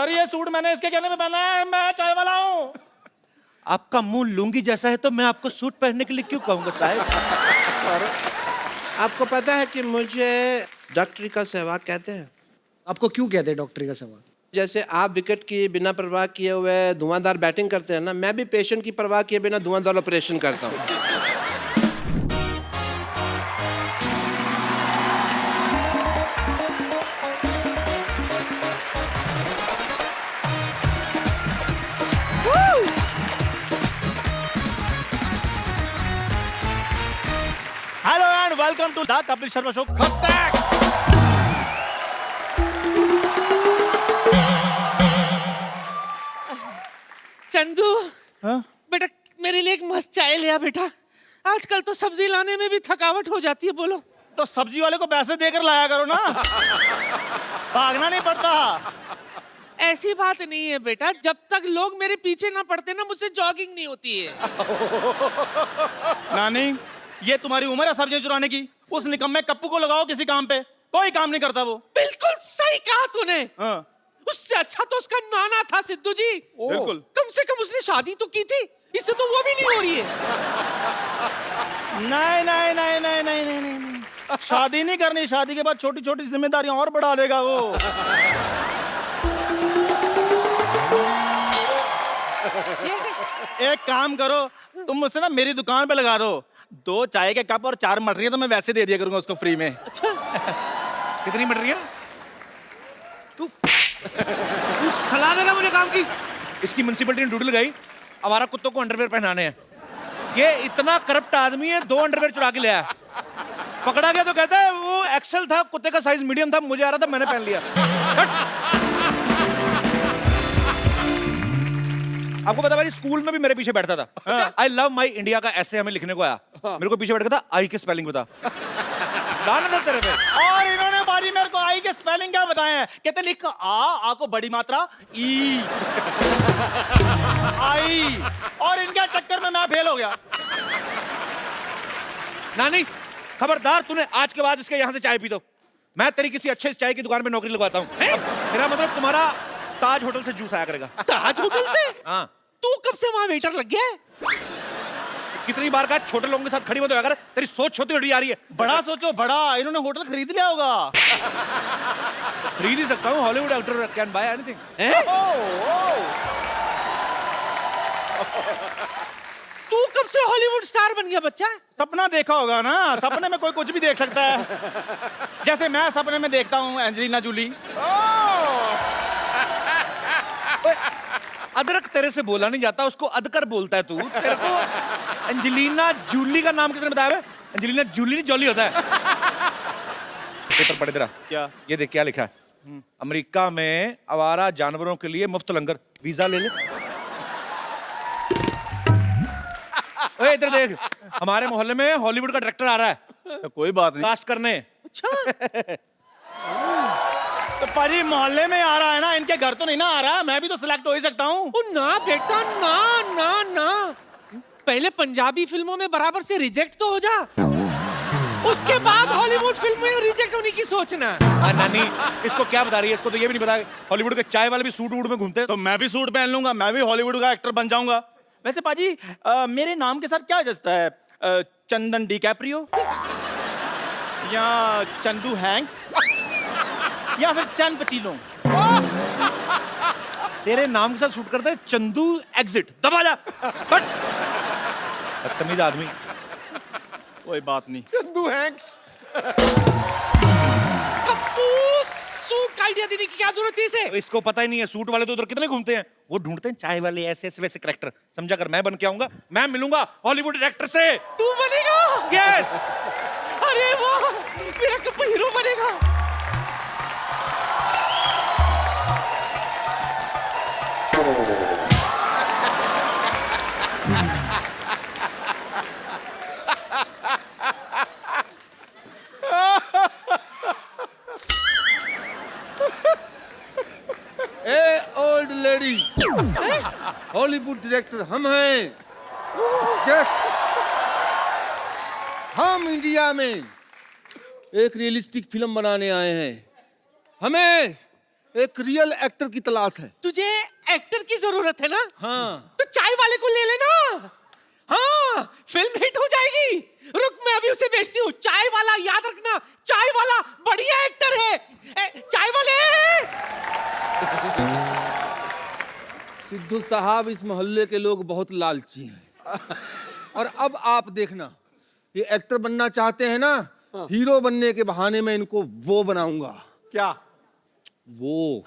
Sir ये suit मैंने इसके कहने पे पहना है, मैं चाय वाला हूँ। आपका मुंह लुंगी जैसा है तो मैं आपको सूट पहनने के लिए क्यों कहूंगा साहब? आपको पता है कि मुझे डॉक्टरी का सहवाग कहते हैं? आपको क्यों कहते हैं डॉक्टरी का सवाल? जैसे आप विकेट की बिना परवाह किए हुए धुआंधार बैटिंग करते हैं ना, मैं भी पेशेंट की परवाह किए बिना धुआंधार ऑपरेशन करता हूँ। Hello and welcome to the Kapil Sharma show. खतरनाक। चंदू, हाँ? बेटा मेरे लिए एक मस्त चाय ले आ बेटा। आजकल तो सब्जी लाने में भी थकावट हो जाती है। बोलो। तो सब्जी वाले को पैसे देकर लाया करो ना, भागना नहीं पड़ता। ऐसी बात नहीं है बेटा, जब तक लोग मेरे पीछे ना पड़ते ना मुझसे जॉगिंग नहीं होती है। नानी, ये तुम्हारी उम्र है सब्जियां चुराने की? उस निकम्मे कप्पू को लगाओ किसी काम पे, कोई काम नहीं करता वो। बिल्कुल सही कहा तूने। हाँ। उससे अच्छा तो उसका नाना था सिद्धू जी। बिल्कुल। कम से कम उसने शादी तो की थी, इससे तो वो भी नहीं हो रही है। नहीं नहीं नहीं नहीं नहीं नहीं नहीं, शादी नहीं करनी। शादी के बाद छोटी छोटी जिम्मेदारियां और बढ़ा देगा वो। एक काम करो, तुम मुझसे ना मेरी दुकान पे लगा दो 2 चाय के कप और 4 मटरियां, तो मैं वैसे दे दिया करूंगा उसको फ्री में। अच्छा। कितनी मटरियां? तू सलाह देगा मुझे काम की? इसकी म्युनिसिपैलिटी ने ड्यूटी लगाई हमारा कुत्तों को अंडरवेयर पहनाने हैं। ये इतना करप्ट आदमी है, 2 अंडरवेयर चुरा के ले आया। पकड़ा गया तो कहता है वो एक्सेल था, कुत्ते का साइज मीडियम था, मुझे आ रहा था मैंने पहन लिया। आपको पता भाई, स्कूल में भी मेरे पीछे बैठता था। आई लव माई इंडिया का ऐसे हमें लिखने को आया, मेरे को पीछे बैठा था, आई के स्पेलिंग बता। लानत है तेरे पे। और इन्होंने बाजी मेरे को आई के स्पेलिंग क्या बताए हैं? कहते लिख आ को बड़ी मात्रा ई आई, और इनके चक्कर में मैं फेल हो गया। नानी खबरदार, तूने आज के बाद इसके यहाँ से चाय पी दो, मैं तेरी किसी अच्छे चाय की दुकान पे नौकरी लगवाता हूँ। मेरा मतलब तुम्हारा ताज होटल से जूस आया करेगा। ताज होटल से? हाँ। तू कब से वहाँ वेटर लग गया है? कितनी बार कहा छोटे लोगों के साथ खड़ी मत होया कर, तेरी सोच छोटी बड़ी आ रही है। बड़ा सोचो बड़ा, इन्होंने होटल खरीद लिया होगा। खरीद ही सकता हूँ, Hollywood actor can buy anything. तू कब से हॉलीवुड स्टार बन गया बच्चा? सपना देखा होगा ना, सपने में कोई कुछ भी देख सकता है। जैसे मैं सपने में देखता हूँ एंजेलिना जूली। अदरक तेरे से बोला नहीं जाता, उसको अदकर बोलता है तू। तेरे को एंजेलिना जूली का नाम किसने बताया? एंजेलिना जूली नहीं, जॉली होता है। पेपर पढ़े तेरा क्या? ये देख क्या लिखा है, अमेरिका में आवारा जानवरों के लिए मुफ्त लंगर, वीजा ले ले। ओए इधर देख, हमारे मोहल्ले में हॉलीवुड का डायरेक्टर आ रहा है तो कोई बात नहीं, कास्ट करने। अच्छा। तो परी मोहल्ले में आ रहा है ना, इनके घर तो नहीं ना आ रहा, मैं भी तो सिलेक्ट हो ही सकता हूँ। ओ ना बेटा, ना ना ना, पहले पंजाबी फिल्मों में बराबर से रिजेक्ट तो हो जा, उसके बाद हॉलीवुड फिल्म में रिजेक्ट होने की सोचना। नानी इसको क्या बता रही है? इसको तो ये भी नहीं पता हॉलीवुड के चाय वाले भी सूट वूट में घूमते हैं। तो मैं भी सूट पहन लूंगा, मैं भी हॉलीवुड का एक्टर बन जाऊंगा। वैसे पाजी, मेरे नाम के साथ क्या जचता है? चंदन डी कैप्रियो, या चंदू हैंक्स, या फिर चंद पचीलो? तेरे नाम के साथ शूट करते हैं चंदू एग्जिट। दबा जा, बट बदतमीज आदमी। कोई बात नहीं। चंदू हैंक्स। कप्पू, सूट का आइडिया देने की क्या जरूरत है इसे? तो इसको पता ही नहीं है, सूट वाले तो उधर कितने घूमते हैं, वो ढूंढते हैं चाय वाले ऐसे ऐसे वैसे कैरेक्टर। समझा कर, मैं बन के आऊंगा, मैं मिलूंगा हॉलीवुड डायरेक्टर से। तू बनेगा? यस। अरे वाह, मेरा कप्पू हीरो बनेगा। ओल्ड लेडी, हॉलीवुड डायरेक्टर हम हैं। जस्ट हम इंडिया में एक रियलिस्टिक फिल्म बनाने आए हैं। हमें एक रियल एक्टर की तलाश है। तुझे एक्टर की जरूरत है ना? हाँ। तो चाय वाले को ले लेना। हाँ, फिल्म हिट हो जाएगी। रुक, मैं अभी उसे बेचती हूँ। चाय वाला, याद रखना, चाय वाला बढ़िया एक्टर है। चाय वाले। सिद्धू साहब, इस मोहल्ले के लोग बहुत लालची हैं। और अब आप देखना, ये एक्टर बनना चाहते हैं ना, हीरो बनने के बहाने में इनको वो बनाऊंगा। क्या? वो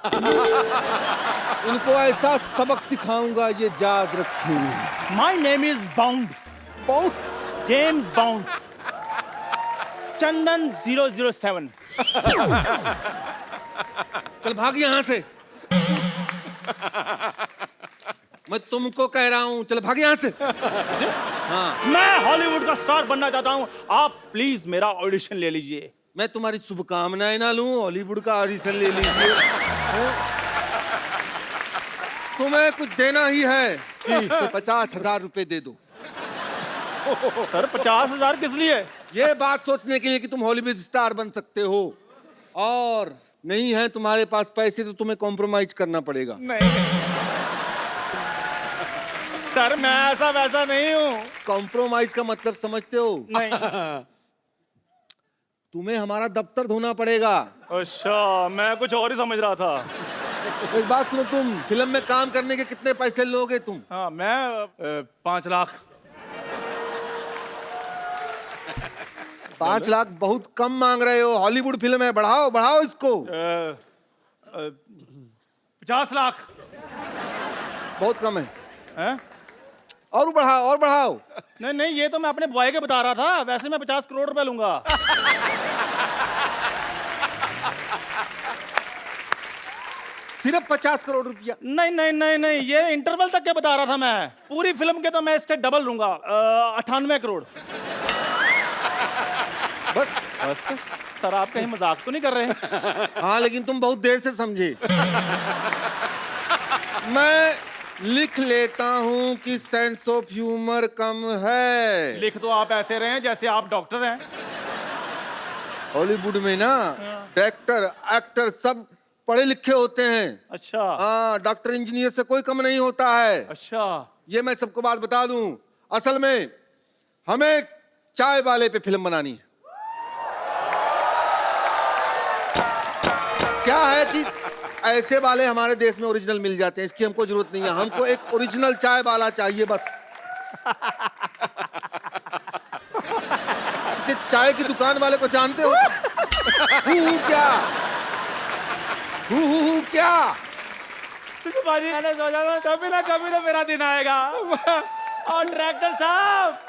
इनको ऐसा सबक सिखाऊंगा, ये याद रखेंगे। My name is Bond, James Bond, Chandan 007। चल भाग यहां से। मैं तुमको कह रहा हूं, चल भाग यहां से। मैं हॉलीवुड का स्टार बनना चाहता हूँ, आप प्लीज मेरा ऑडिशन ले लीजिए। मैं तुम्हारी शुभकामनाएं ना लूं, हॉलीवुड का ऑडिशन ले लीजिए। तुम्हें कुछ देना ही है तो 50,000 रुपए दे दो। सर 50,000 किस लिए? ये बात सोचने के लिए कि तुम हॉलीवुड स्टार बन सकते हो, और नहीं है तुम्हारे पास पैसे तो तुम्हें कॉम्प्रोमाइज करना पड़ेगा। नहीं सर, मैं ऐसा वैसा नहीं हूँ। कॉम्प्रोमाइज का मतलब समझते हो? नहीं। तुम्हें हमारा दफ्तर धोना पड़ेगा। अच्छा, मैं कुछ और ही समझ रहा था। एक बात सुनो, तुम फिल्म में काम करने के कितने पैसे लोगे तुम? हाँ, मैं 5 लाख। 5 लाख बहुत कम मांग रहे हो, हॉलीवुड फिल्म है, बढ़ाओ बढ़ाओ इसको। 50 लाख। बहुत कम है। हैं? और बढ़ाओ और बढ़ाओ। नहीं नहीं, ये तो मैं अपने बॉय के बता रहा था, वैसे मैं 50 करोड़ रुपए लूंगा। सिर्फ 50 करोड़ रुपया? नहीं नहीं नहीं नहीं, ये इंटरवल तक के बता रहा था मैं। पूरी फिल्म के तो मैं इससे डबल लूंगा, 98 करोड़। बस बस सर, आप कहीं मजाक तो नहीं कर रहे? हाँ, लेकिन तुम बहुत देर से समझे। मैं लिख लेता हूँ कि सेंस ऑफ ह्यूमर कम है। लिख दो, आप ऐसे रहे हैं जैसे आप डॉक्टर हैं। हॉलीवुड में ना डायरेक्टर एक्टर सब पढ़े लिखे होते हैं। अच्छा हाँ, डॉक्टर इंजीनियर से कोई कम नहीं होता है। अच्छा। ये मैं सबको बात बता दूं, असल में हमें चाय वाले पे फिल्म बनानी है। क्या है कि ऐसे वाले हमारे देश में ओरिजिनल मिल जाते हैं, इसकी हमको जरूरत नहीं है। हमको एक ओरिजिनल चाय वाला चाहिए बस। इसे चाय की दुकान वाले को जानते हो? क्या क्या? बाजी, मैंने सोचा था कभी ना मेरा दिन आएगा। और डायरेक्टर साहब,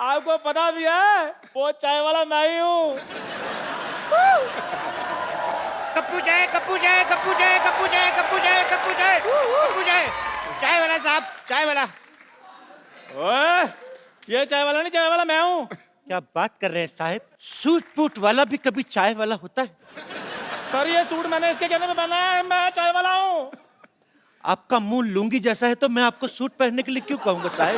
आपको पता भी है वो चाय वाला मैं ही हूँ। कप्पू चाय, कप्पू चाय, कप्पू चाय, कप्पू चाय, कप्पू चाय, कप्पू चाय, कप्पू चाय। चाय वाला साहब, चाय वाला। ओए, ये चाय वाला नहीं, चाय वाला मैं हूँ। क्या बात कर रहे हैं साहब? सूट बूट वाला भी कभी चाय वाला होता है? सर, ये सूट मैंने इसके कहने में पहना है, मैं चाय वाला हूँ। आपका मुंह लुंगी जैसा है तो मैं आपको सूट पहनने के लिए क्यों कहूंगा साहब?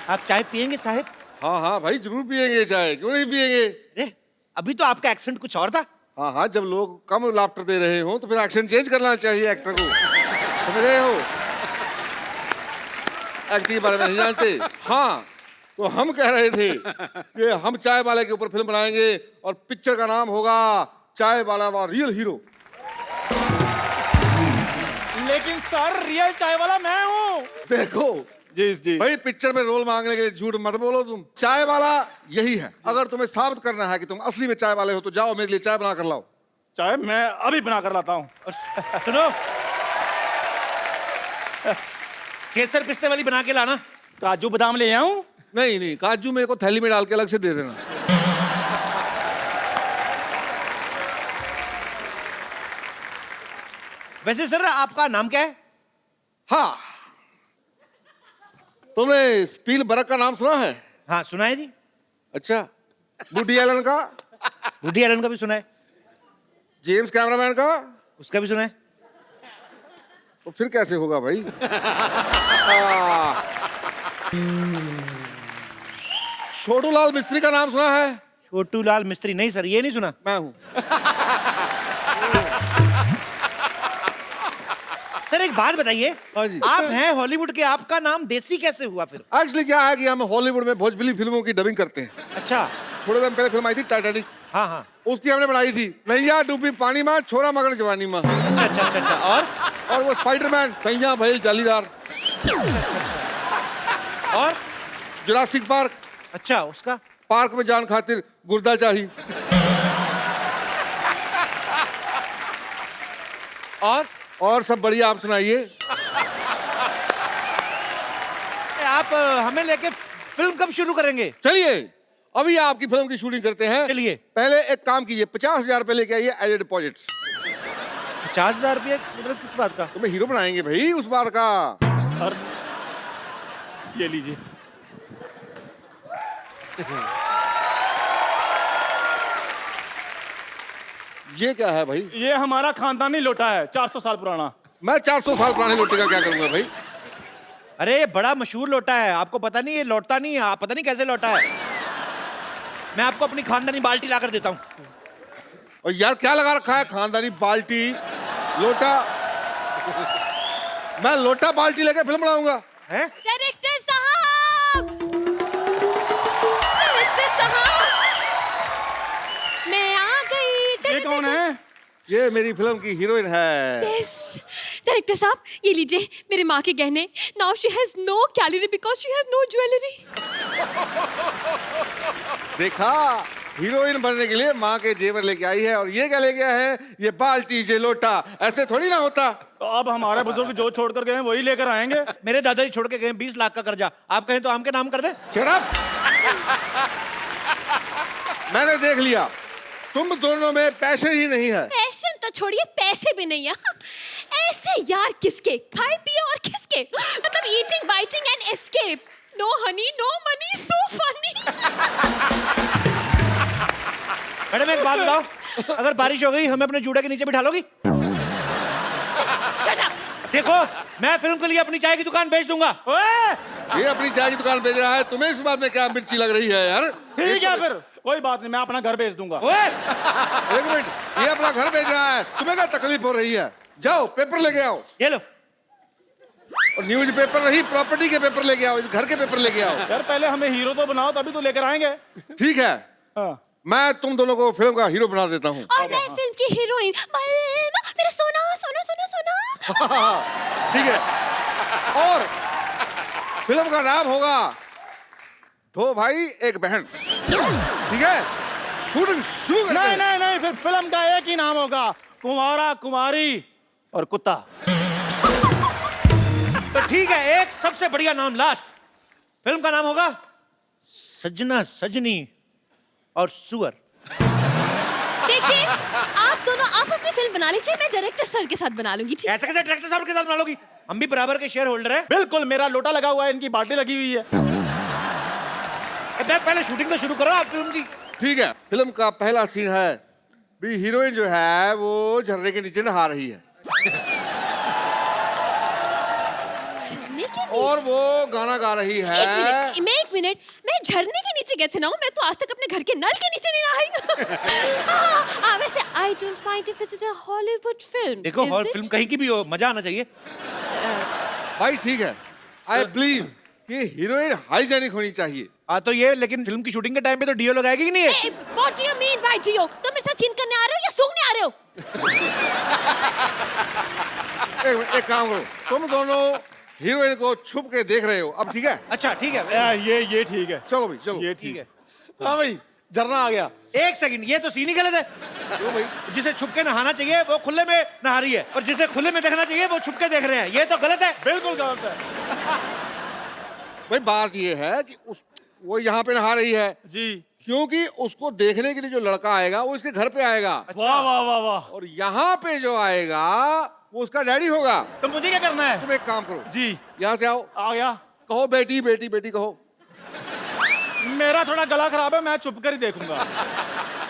आप चाय पियेंगे साहब? हाँ हाँ भाई, जरूर पियेंगे चाय, क्यों नहीं पियेंगे? अरे अभी तो आपका एक्सेंट कुछ और था। हाँ हाँ, जब लोग कम लाफ्टर दे रहे हो तो फिर एक्शन चेंज करना चाहिए एक्टर को। समझ रहे हो? एक्टिंग के बारे में नहीं जानते? हाँ, तो हम कह रहे थे कि हम चाय वाले के ऊपर फिल्म बनाएंगे और पिक्चर का नाम होगा चाय वाला वा रियल हीरो। लेकिन सर, रियल चाय वाला मैं हूँ। देखो जी जी भाई, पिक्चर में रोल मांगने के लिए झूठ मत बोलो तुम। चाय वाला यही है। अगर तुम्हें साबित करना है कि तुम असली में चाय वाले हो तो जाओ मेरे लिए चाय बना कर लाओ। चाय मैं अभी बना कर लाता हूँ। सुनो, केसर पिस्ते वाली बना के लाना। काजू बादाम ले आऊं? नहीं नहीं, काजू मेरे को थैली में डाल के अलग से दे देना। वैसे सर, आपका नाम क्या है? हाँ, तुमने स्पील बर्ग का नाम सुना है? हाँ सुना है जी। अच्छा, वुडी एलन का? वुडी एलन का भी सुना है। जेम्स कैमरामैन का? उसका भी सुना है। तो फिर कैसे होगा भाई? छोटू लाल मिस्त्री का नाम सुना है? छोटू लाल मिस्त्री? नहीं सर, ये नहीं सुना। मैं हूं। सर एक बात बताइए, हाँ जी। आप हैं हॉलीवुड के, आपका नाम देसी कैसे हुआ फिर? एक्चुअली क्या है कि हम हॉलीवुड में भोजपुरी फिल्मों की डबिंग करते हैं। अच्छा। थोड़े दिन पहले फिल्म आई थी टाइटैनिक, हाँ हाँ। उसकी हमने बनाई थी नैया डूबी पानी माँ छोरा मगर जवानी माँ। अच्छा अच्छा अच्छा अच्छा। और वो स्पाइडरमैन सैया भैल जालीदार, और जुरासिक पार्क, अच्छा उसका पार्क में जान खातिर गुर्दा चाही। और सब बढ़िया, आप सुनाइए। आप हमें लेके फिल्म कब शुरू करेंगे? चलिए अभी आपकी फिल्म की शूटिंग करते हैं। चलिए। पहले एक काम कीजिए, 50,000 रुपए लेके आइए एज ए डिपॉजिट। 50,000 रुपये मतलब किस बात का? तुम्हें हीरो बनाएंगे भाई, उस बात का। सर ये लीजिए। ये क्या है भाई? ये हमारा खानदानी लोटा है, 400 साल पुराना। मैं 400 साल पुराने लोटे का क्या करूंगा भाई? अरे ये बड़ा मशहूर लोटा है, आपको पता नहीं? ये लौटता नहीं है, आप पता नहीं कैसे लौटा है। मैं आपको अपनी खानदानी बाल्टी ला कर देता हूँ। और यार क्या लगा रखा है, खानदानी बाल्टी लोटा? मैं लोटा बाल्टी लेके फिल्म बनाऊंगा? हैं? डायरेक्टर साहब, डायरेक्टर साहब, मैं आ गई। ये कौन है? ये मेरी फिल्म की हीरोइन है। यस डायरेक्टर साहब, ये लीजिए मेरे माँ के गहने। Now she has no calorie because she has no jewellery. देखा, हीरोइन बनने के लिए माँ के जेवर लेके आई है, और ये क्या ले गया है? ये बाल्टी, ये लोटा। ऐसे थोड़ी ना होता। तो अब हमारे बुजुर्ग जो छोड़ कर गए हैं वही लेकर आएंगे। मेरे दादाजी छोड़ के गए 20 लाख का कर्जा, आप कहें तो आम के नाम कर दे। Shut up! मैंने देख लिया, तुम दोनों में पैसे ही नहीं है। पैशन तो छोड़िए, पैसे भी नहीं है। ऐसे यार किसके? खाए पिए और किसके? मतलब eating biting and escape. No honey no money, so funny. Madam एक बात बताओ, अगर बारिश हो गई हमें अपने जूड़े के नीचे बिठा लोगी? Shut up. देखो, मैं फिल्म के लिए अपनी चाय की दुकान बेच दूंगा। ओए! ये अपनी चाय की दुकान बेच रहा है, तुम्हें इस बात में क्या मिर्ची लग रही है यार? ठीक है फिर, कोई बात नहीं, मैं अपना घर बेच दूंगा। ओए! एक मिनट, ये अपना घर बेच रहा है, तुम्हें क्या तकलीफ हो रही है? जाओ पेपर लेके आओ, ये लो। और न्यूज पेपर नहीं, प्रॉपर्टी के पेपर लेके आओ, इस घर के पेपर लेके आओ। यार पहले हमें हीरो तो बनाओ, तभी तो लेकर आएंगे। ठीक है, हाँ। मैं तुम दोनों को फिल्म का हीरो बना देता हूँ। और मैं फिल्म की हीरोइन बलमा, मेरा सोना सोना सोना सोना। ठीक है, और फिल्म का नाम होगा दो भाई एक बहन। ठीक है, शूटिंग शुरू करते नहीं हैं। नहीं नहीं, फिर फिल्म का एक ही नाम होगा, कुंवारा कुमारी और कुत्ता। तो ठीक है, एक सबसे बढ़िया नाम लास्ट। फिल्म का नाम होगा सजना सजनी और सुअर। देखिए, आप दोनों आपस में फिल्म बना लीजिए, मैं डायरेक्टर सर के साथ बना लूंगी। ठीक? ऐसे कैसे डायरेक्टर साहब के साथ बना लोगी? हम भी बराबर के शेयर होल्डर हैं। बिल्कुल, मेरा लोटा लगा हुआ है, इनकी बाल्टी लगी हुई है। पहले शूटिंग तो शुरू करो आप फिल्म की। ठीक है, फिल्म का पहला सीन है, भी हीरोइन जो है वो झरने के नीचे नहा रही है, झरने के और नीचे? वो गाना गा रही है। एक मिनट, मैं झरने के नीचे कैसे नहाऊं? मैं तो आज तक अपने घर के नल के नीचे नहीं नहाई। वैसे I don't mind if it's a Hollywood film. देखो, हॉल फिल्म कहीं की भी हो, मजा आना चाहिए। भाई ठीक है, आई बिलीव ये हीरोइन हाइजेनिक होनी चाहिए। हाँ तो ये, लेकिन फिल्म की शूटिंग के टाइम पे तो डीओ लगाएगी कि नहीं है? What do you mean by Jio? तुम मेरे साथ सीन करने आ रहे हो या सूंघने आ रहे हो? एक काम करो, तुम दोनों हीरोइन को छुप के देख रहे हो अब, ठीक है? अच्छा ठीक है। ये ठीक है। चलो भाई चलो। ये ठीक है। हाँ भाई, झरना आ गया। एक सेकंड, ये तो सीन ही गलत है। क्यों भाई? जिसे छुप के नहाना चाहिए वो खुले में नहा रही है, और जिसे खुले में देखना चाहिए वो छुप के देख रहे हैं। ये तो गलत है। बिल्कुल गलत है। भाई बात ये है कि वो यहाँ पे नहा रही है जी। क्योंकि उसको देखने के लिए जो लड़का आएगा वो इसके घर पे आएगा, वाह वाह वाह वाह। और यहाँ पे जो आएगा वो उसका डैडी होगा। तो मुझे क्या करना है? तुम एक काम करो, जी। यहाँ से आओ, आ गया। कहो बेटी बेटी बेटी कहो। मेरा थोड़ा गला खराब है, मैं छुप कर ही देखूंगा।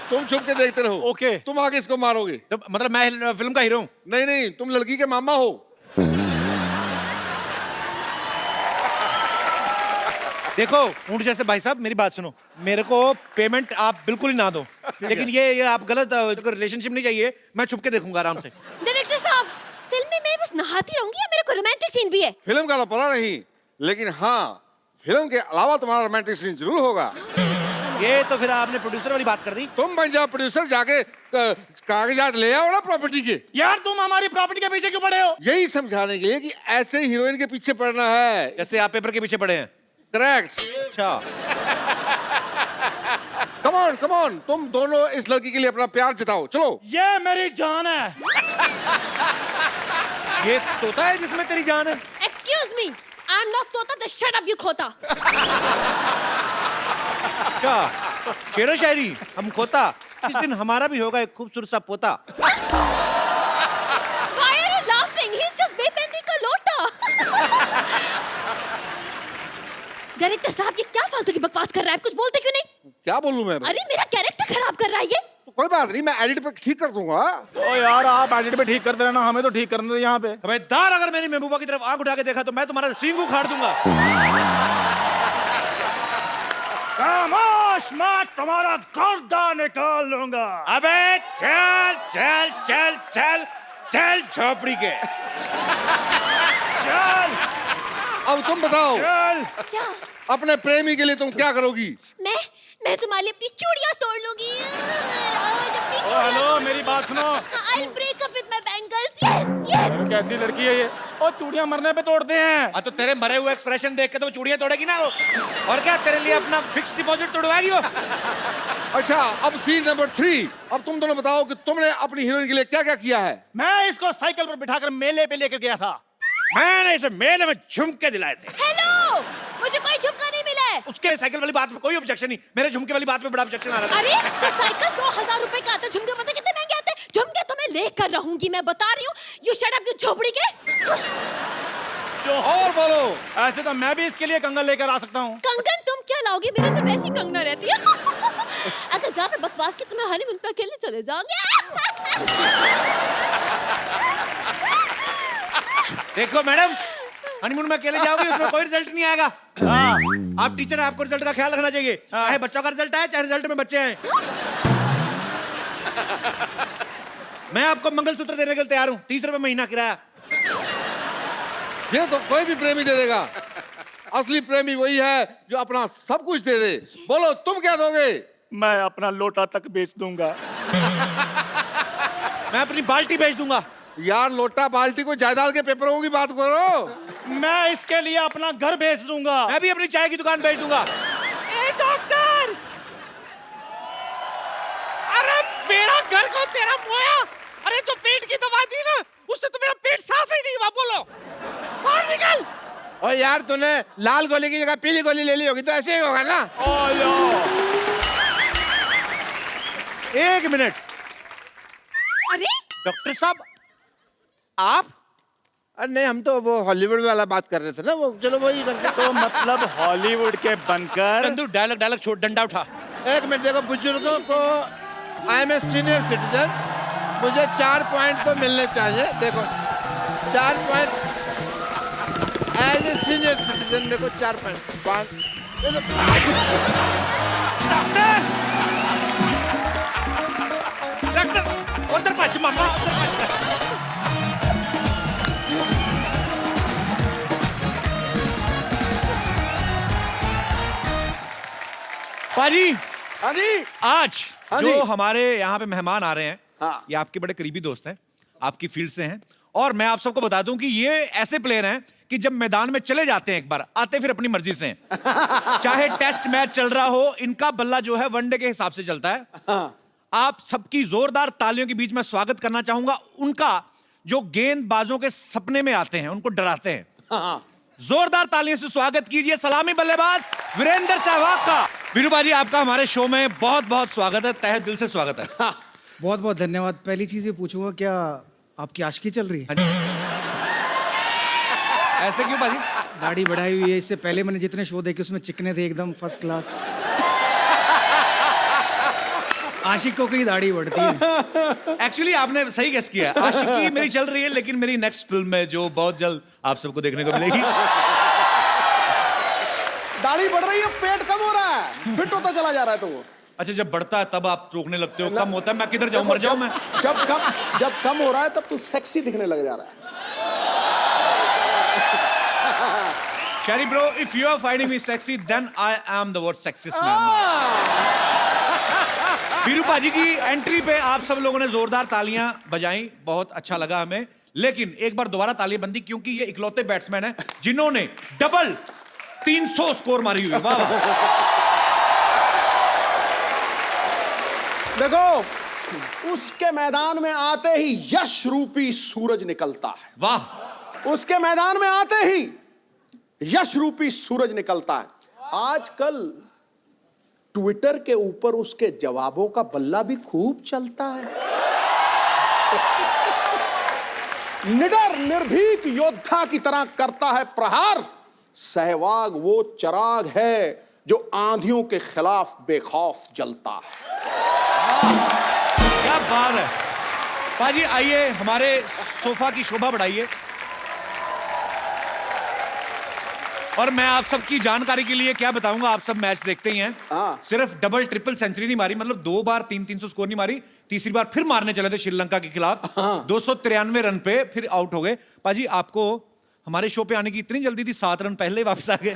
तुम छुप के देखते रहो। ओके। तुम आगे इसको मारोगे। तो मतलब मैं फिल्म का हीरो हूँ? नहीं नहीं, तुम लड़की के मामा हो। देखो ऊंट जैसे भाई साहब, मेरी बात सुनो, मेरे को पेमेंट आप बिल्कुल ही ना दो, लेकिन ये आप गलत रिलेशनशिप नहीं चाहिए। मैं छुप के देखूंगा आराम से। डायरेक्टर साहब, फिल्म में मैं बस नहाती रहूंगी या मेरे को रोमांटिक सीन भी है? फिल्म का तो पता नहीं, लेकिन हाँ फिल्म के अलावा तुम्हारा रोमांटिक सीन जरूर होगा। ये तो फिर आपने प्रोड्यूसर वाली बात कर दी। तुम बन जाओ प्रोड्यूसर, जाके कागजात ले आओ ना प्रॉपर्टी के। यार तुम हमारी प्रॉपर्टी के पीछे क्यों पड़े हो? यही समझाने के लिए कि ऐसे हीरोइन के पीछे पड़ना है। जैसे आप पेपर के पीछे पड़े हैं। करेक्ट। अच्छा, कम ऑन, तुम दोनों इस लड़की के लिए अपना प्यार जताओ, चलो। ये मेरी जान है। ये तोता है जिसमें तेरी जान है। Excuse me, I'm not तोता, the shut up you खोता। क्या शेरो शायरी हम खोता, इस दिन हमारा भी होगा एक खूबसूरत सा पोता। Why are you laughing? He's just बेपेंदी का लोटा। डायरेक्टर साहब ये क्या फालतू की बकवास कर रहा है? कुछ बोलते क्यों नहीं? क्या बोलूं मैं? अरे मेरा कैरेक्टर खराब कर रहा है ये। तो कोई बात नहीं, मैं एडिट पे ठीक कर दूंगा। ओ यार आप एडिट पे ठीक करते रहना, हमें तो ठीक करने दो यहाँ पे। खबरदार अगर मैंने महबूबा की तरफ आंख उठा के देखा तो मैं तुम्हारा सींग उखाड़ दूंगा। खामोश, मैं तुम्हारा गर्दा निकाल लूंगा। अबे चल चल चल चल चल झोपड़ी के। चल अब तुम बताओ, चल। क्या? अपने प्रेमी के लिए तुम क्या करोगी? मैं तुम्हारे लिए अपनी चूड़ियां तोड़ लूंगी। रोज अपनी ओ चूड़ियां हेलो, तोड़ मेरी लूंगी। बात सुनो। I'll break up with my bangles. Yes, yes. कैसी लड़की है ये? ओ चूड़ियां मरने पे तोड़ते हैं। तो तेरे मरे हुए एक्सप्रेशन देख के तो वो चूड़ियां तोड़ेगी ना वो। और क्या तेरे लिए अपना फिक्स डिपॉजिट तोड़वाएगी वो। अच्छा, अब सीन नंबर 3। अब तुम दोनों बताओ कि तुमने अपनी हीरोइन के लिए क्या क्या किया है। मैं इसको साइकिल पर बिठाकर मेले पे लेकर गया था। मैंने इसे मेले में झुमके दिलाए थे। हेलो, मुझे कोई झुमका नहीं मिला है। उसके साइकिल वाली बात पे कोई ऑब्जेक्शन नहीं, मेरे झुमके वाली बात पे बड़ा ऑब्जेक्शन आ रहा था। अरे तो साइकिल 2000 रुपए का आता है, झुमके पता कितने महंगे आते हैं? झुमके तो मैं लेकर रहूंगी, मैं बता रही हूँ। यू शट अप यू झोपड़ी के। और बोलो। ऐसे तो मैं भी इसके लिए कंगन लेकर आ सकता हूँ। कंगन तुम क्या लाओगे? मेरे तो वैसी कंगना रहती है। अगर ज्यादा बकवास की तुम्हें हनीमून पे अकेले चले जाओगे। देखो मैडम, हनीमून में अकेले जाओगे उसमें कोई रिजल्ट नहीं आएगा। हाँ। आप टीचर हैं, आपको रिजल्ट का ख्याल रखना चाहिए। चाहे बच्चों का रिजल्ट आए चाहे रिजल्ट में बच्चे आए। मैं आपको मंगलसूत्र देने के लिए तैयार हूँ, 30 रुपए महीना किराया। ये तो कोई भी प्रेमी दे देगा। असली प्रेमी वही है जो अपना सब कुछ दे दे। बोलो तुम क्या दोगे? मैं अपना लोटा तक बेच दूंगा। मैं अपनी बाल्टी बेच दूंगा। यार लोटा बाल्टी को जायदाद के पेपरों की बात करो। मैं इसके लिए अपना घर बेच दूंगा। मैं भी अपनी चाय की दुकान बेच दूंगा। ए डॉक्टर, अरे मेरा घर को तेरा मोया। अरे जो पेट की दवा दी ना, उससे तो मेरा पेट साफ ही नहीं हुआ। बोलो, बाहर निकल। और यार तूने लाल गोली की जगह पीली गोली ले ली होगी तो ऐसे ही होगा ना। एक मिनट अरे डॉक्टर साहब, आप? अरे नहीं, हम तो वो हॉलीवुड वाला बात कर रहे थे ना, वो चलो वही करते। तो मतलब हॉलीवुड के बनकर। चंदू डायलॉग छोड़, डंडा उठा। एक मिनट देखो, बुजुर्गों को I am a senior citizen, मुझे 4 पॉइंट तो मिलने चाहिए। देखो 4 point as a senior citizen, मेरे को 4 पॉइंट। डॉक्टर उधर पास मामा, उधर पास। पाजी, हाँ जी, आज हाँ जो जी। हमारे यहाँ पे मेहमान आ रहे हैं, हाँ। ये आपके बड़े करीबी दोस्त हैं, आपकी फील्ड से हैं। और मैं आप सबको बता दूं कि ये ऐसे प्लेयर हैं कि जब मैदान में चले जाते हैं एक बार, आते फिर अपनी मर्जी से हैं। चाहे टेस्ट मैच चल रहा हो, इनका बल्ला जो है वनडे के हिसाब से चलता है। हाँ। आप सबकी जोरदार तालियों के बीच में स्वागत करना चाहूंगा उनका, जो गेंदबाजों के सपने में आते हैं, उनको डराते हैं। हाँ। जोरदार तालियों से स्वागत कीजिए सलामी बल्लेबाज वीरेंद्र सहवाग का। वीरू बाजी, आपका हमारे शो में बहुत बहुत स्वागत है, तहे दिल से स्वागत है। बहुत बहुत धन्यवाद। पहली चीज ये पूछूंगा, क्या आपकी आशिकी चल रही है? ऐसे क्यों बाजी? दाढ़ी बढ़ाई हुई है, इससे पहले मैंने जितने शो देखे उसमें चिकने थे एकदम फर्स्ट क्लास। आशिकों की दाढ़ी बढ़ती है। एक्चुअली आपने सही गेस किया, आशिकी मेरी चल रही है, लेकिन मेरी नेक्स्ट फिल्म में जो बहुत जल्द आप सबको देखने को मिलेगी। दाढ़ी बढ़ रही है, पेट कम हो रहा है, फिट होता चला जा रहा है। तो वो अच्छा, जब बढ़ता है तब आप रोकने लगते हो, कम होता है मैं किधर जाऊं, मर जाऊं मैं? जब कम हो रहा है तब तू सेक्सी दिखने लग जा रहा है। Sherry bro, if you are finding me sexy, then I am the world's sexiest man. Veeru पाजी की एंट्री पे आप सब लोगों ने जोरदार तालियां बजाई, बहुत अच्छा लगा हमें। लेकिन एक बार दोबारा तालियां बंदी, क्योंकि ये इकलौते बैट्समैन हैं जिन्होंने डबल 300 स्कोर मारी हुई। वाह वाह। देखो, उसके मैदान में आते ही यश रूपी सूरज निकलता है। वाह। उसके मैदान में आते ही यश रूपी सूरज निकलता है। आजकल ट्विटर के ऊपर उसके जवाबों का बल्ला भी खूब चलता है। निडर निर्भीक योद्धा की तरह करता है प्रहार। सहवाग वो चिराग है जो आंधियों के खिलाफ बेखौफ जलता है। क्या बात है पाजी, आइए हमारे सोफा की शोभा बढ़ाइए। और मैं आप सबकी जानकारी के लिए क्या बताऊंगा, आप सब मैच देखते ही हैं। हाँ। सिर्फ डबल ट्रिपल सेंचुरी नहीं मारी, मतलब 2 बार 300 स्कोर नहीं मारी, तीसरी बार फिर मारने चले थे श्रीलंका के खिलाफ। 293 रन पे फिर आउट हो गए। पाजी, आपको हमारे शो पे आने की इतनी जल्दी थी, 7 रन पहले वापस आ गए।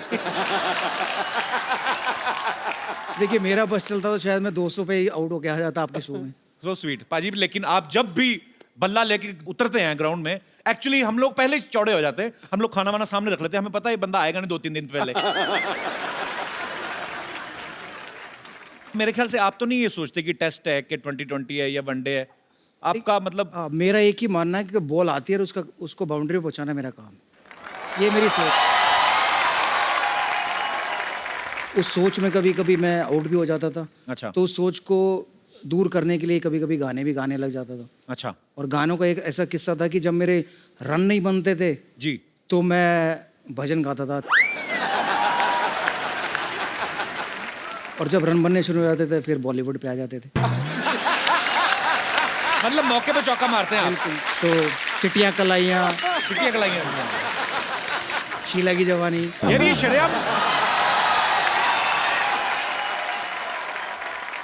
देखिए, मेरा बस चलता तो शायद मैं 200 पे ही आउट होके आ जाता आपके शो में। सो स्वीट पाजी, लेकिन आप जब भी बल्ला लेके उतरते हैं ग्राउंड में, एक्चुअली हम लोग पहले ही चौड़े हो जाते हैं। हम लोग खाना वाना सामने रख लेते हैं, हमें पता है ये बंदा आएगा नहीं 2-3 दिन पहले। मेरे ख्याल से आप तो नहीं ये सोचते कि टेस्ट है कि 2020 है या वनडे है, आपका मतलब? मेरा एक ही मानना है कि बॉल आती है और उसको बाउंड्री पे पहुंचाना मेरा काम, ये मेरी सोच। उस सोच में कभी कभी मैं आउट भी हो जाता था। अच्छा। तो उस सोच को दूर करने के लिए कभी कभी गाने भी गाने लग जाता था। अच्छा। और गानों का एक ऐसा किस्सा था कि जब मेरे रन नहीं बनते थे जी, तो मैं भजन गाता था, और जब रन बनने शुरू हो जाते थे फिर बॉलीवुड पे आ जाते थे। मतलब मौके पे चौका मारते हैं आप? तो चिट्टियां कलाइयां, चिट्टियां कलाइयां, शीला की जवानी। यार ये शरेआम।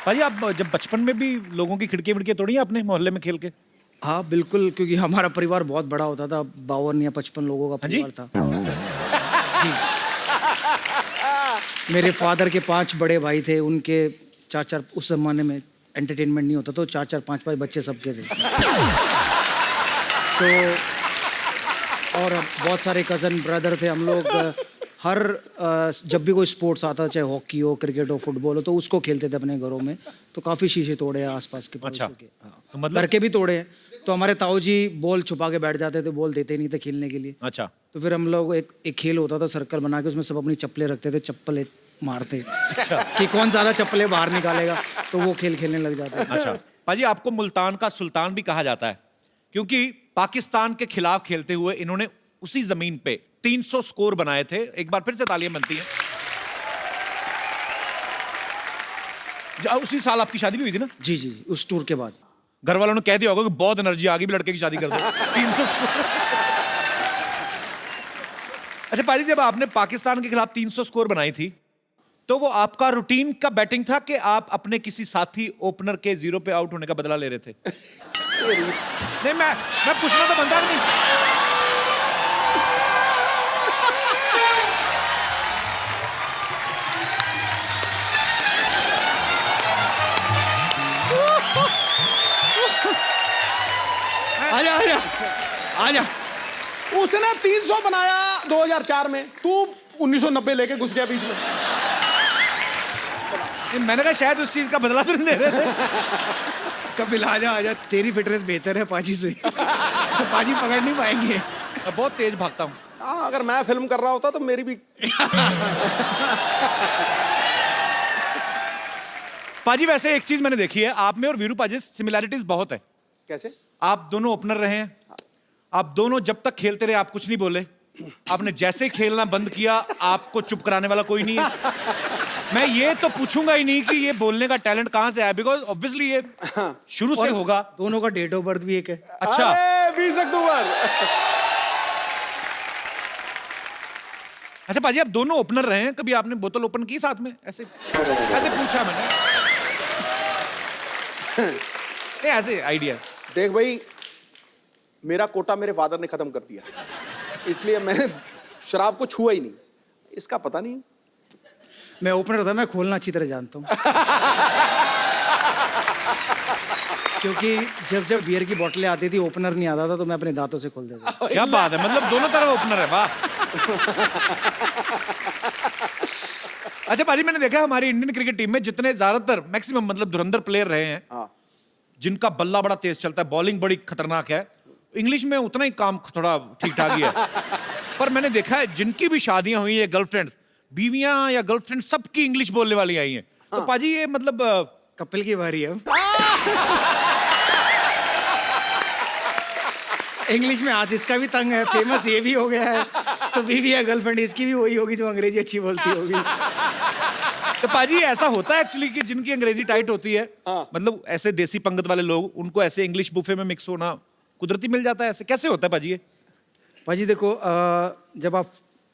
भाई, आप जब बचपन में भी लोगों की खिड़की विड़कियां तोड़ी हैं आपने मोहल्ले में खेल के? हाँ बिल्कुल, क्योंकि हमारा परिवार बहुत बड़ा होता था, 52 या 55 लोगों का परिवार था। जी। मेरे फादर के 5 बड़े भाई थे, उनके 4-4, उस जमाने में एंटरटेनमेंट नहीं होता तो 4-4, 5-5 बच्चे सबके थे। तो और बहुत सारे कज़न ब्रदर थे हम लोग। हर जब भी कोई स्पोर्ट्स आता, चाहे हॉकी हो, क्रिकेट हो, फुटबॉल हो, तो उसको खेलते थे अपने घरों में। तो काफ़ी शीशे तोड़े हैं आसपास के पड़ोसियों के। तो मतलब घर के भी तोड़े हैं। तो हमारे ताऊ जी बॉल छुपा के बैठ जाते थे, बॉल देते नहीं थे खेलने के लिए। अच्छा। तो फिर हम लोग एक खेल होता था, सर्कल बना के उसमें सब अपनी चप्पलें रखते थे, चप्पलें मारते। अच्छा। कि कौन ज़्यादा चप्पलें बाहर निकालेगा, तो वो खेल खेलने लग जाते। अच्छा पाजी, आपको मुल्तान का सुल्तान भी कहा जाता है, क्योंकि पाकिस्तान के खिलाफ खेलते हुए इन्होंने उसी जमीन पे 300 स्कोर बनाए थे। एक बार फिर से तालियां बनती हैं। उसी साल आपकी शादी भी हुई थी ना? जी जी जी, उस टूर के बाद। घर वालों ने कह दिया होगा कि बहुत एनर्जी आ गई, भी लड़के की शादी कर दो। 300 स्कोर। अच्छा पाजी, जब आपने पाकिस्तान के खिलाफ 300 स्कोर बनाई थी, तो वो आपका रूटीन का बैटिंग था कि आप अपने किसी साथी ओपनर के 0 पे आउट होने का बदला ले रहे थे? नहीं, मैं पूछना तो बनता नहीं। आजा आजा आजा। उसने 300 बनाया 2004 में, तू 1990 लेके घुस गया बीच में। मैंने कहा शायद उस चीज का बदला तो नहीं ले रहे थे। कपिल आजा आजा, तेरी फिटनेस बेहतर है पाजी से। तो पाजी पकड़ नहीं पाएंगे। मैं बहुत तेज भागता हूँ। हाँ, अगर मैं फिल्म कर रहा होता तो मेरी भी। पाजी, वैसे एक चीज मैंने देखी है, आप में और वीरू पाजी सिमिलैरिटीज बहुत है। कैसे? आप दोनों ओपनर रहे हैं, आप दोनों जब तक खेलते रहे आप कुछ नहीं बोले, आपने जैसे ही खेलना बंद किया आपको चुप कराने वाला कोई नहीं है। मैं ये तो पूछूंगा ही नहीं कि ये बोलने का टैलेंट कहां से आया, बिकॉज ऑब्वियसली ये शुरू से होगा। दोनों का डेट ऑफ बर्थ भी एक है। अच्छा। अरे 20 अक्टूबर। अच्छा पाजी, आप दोनों ओपनर रहे हैं, कभी आपने बोतल ओपन की साथ में? ऐसे पूछा मैंने। नहीं ऐसे आइडिया। देख भाई, मेरा कोटा मेरे फादर ने खत्म कर दिया, इसलिए मैंने शराब को छुआ ही नहीं। इसका पता नहीं। मैं ओपनर था, मैं खोलना अच्छी तरह जानता हूँ। क्योंकि जब बियर की बोतलें आती थी, ओपनर नहीं आता था, तो मैं अपने दांतों से खोल देता था। क्या बात है, मतलब दोनों तरफ ओपनर है, वाह। अच्छा पाजी, मैंने देखा हमारी इंडियन क्रिकेट टीम में जितने ज्यादातर मैक्सिमम मतलब धुरंधर प्लेयर रहे हैं, हाँ। जिनका बल्ला बड़ा तेज चलता है, बॉलिंग बड़ी खतरनाक है, इंग्लिश में उतना ही काम थोड़ा ठीक ठाक ही है। पर मैंने देखा है जिनकी भी शादियां हुई है, गर्लफ्रेंड्स, बीवियां या गर्लफ्रेंड, सबकी इंग्लिश बोलने वाली आई हैं। तो पाजी ये मतलब कपिल की बारी है। इंग्लिश में आज इसका भी तंग है, फेमस ये भी हो गया है, तो बीवी या गर्लफ्रेंड इसकी भी वही होगी जो अंग्रेजी अच्छी बोलती होगी। तो पाजी ऐसा होता है एक्चुअली कि जिनकी अंग्रेजी टाइट होती है, मतलब ऐसे देसी पंगत वाले लोग, उनको ऐसे इंग्लिश बुफे में मिक्स होना कुदरती मिल जाता है, ऐसे कैसे होता है पाजी ये? भाजी देखो,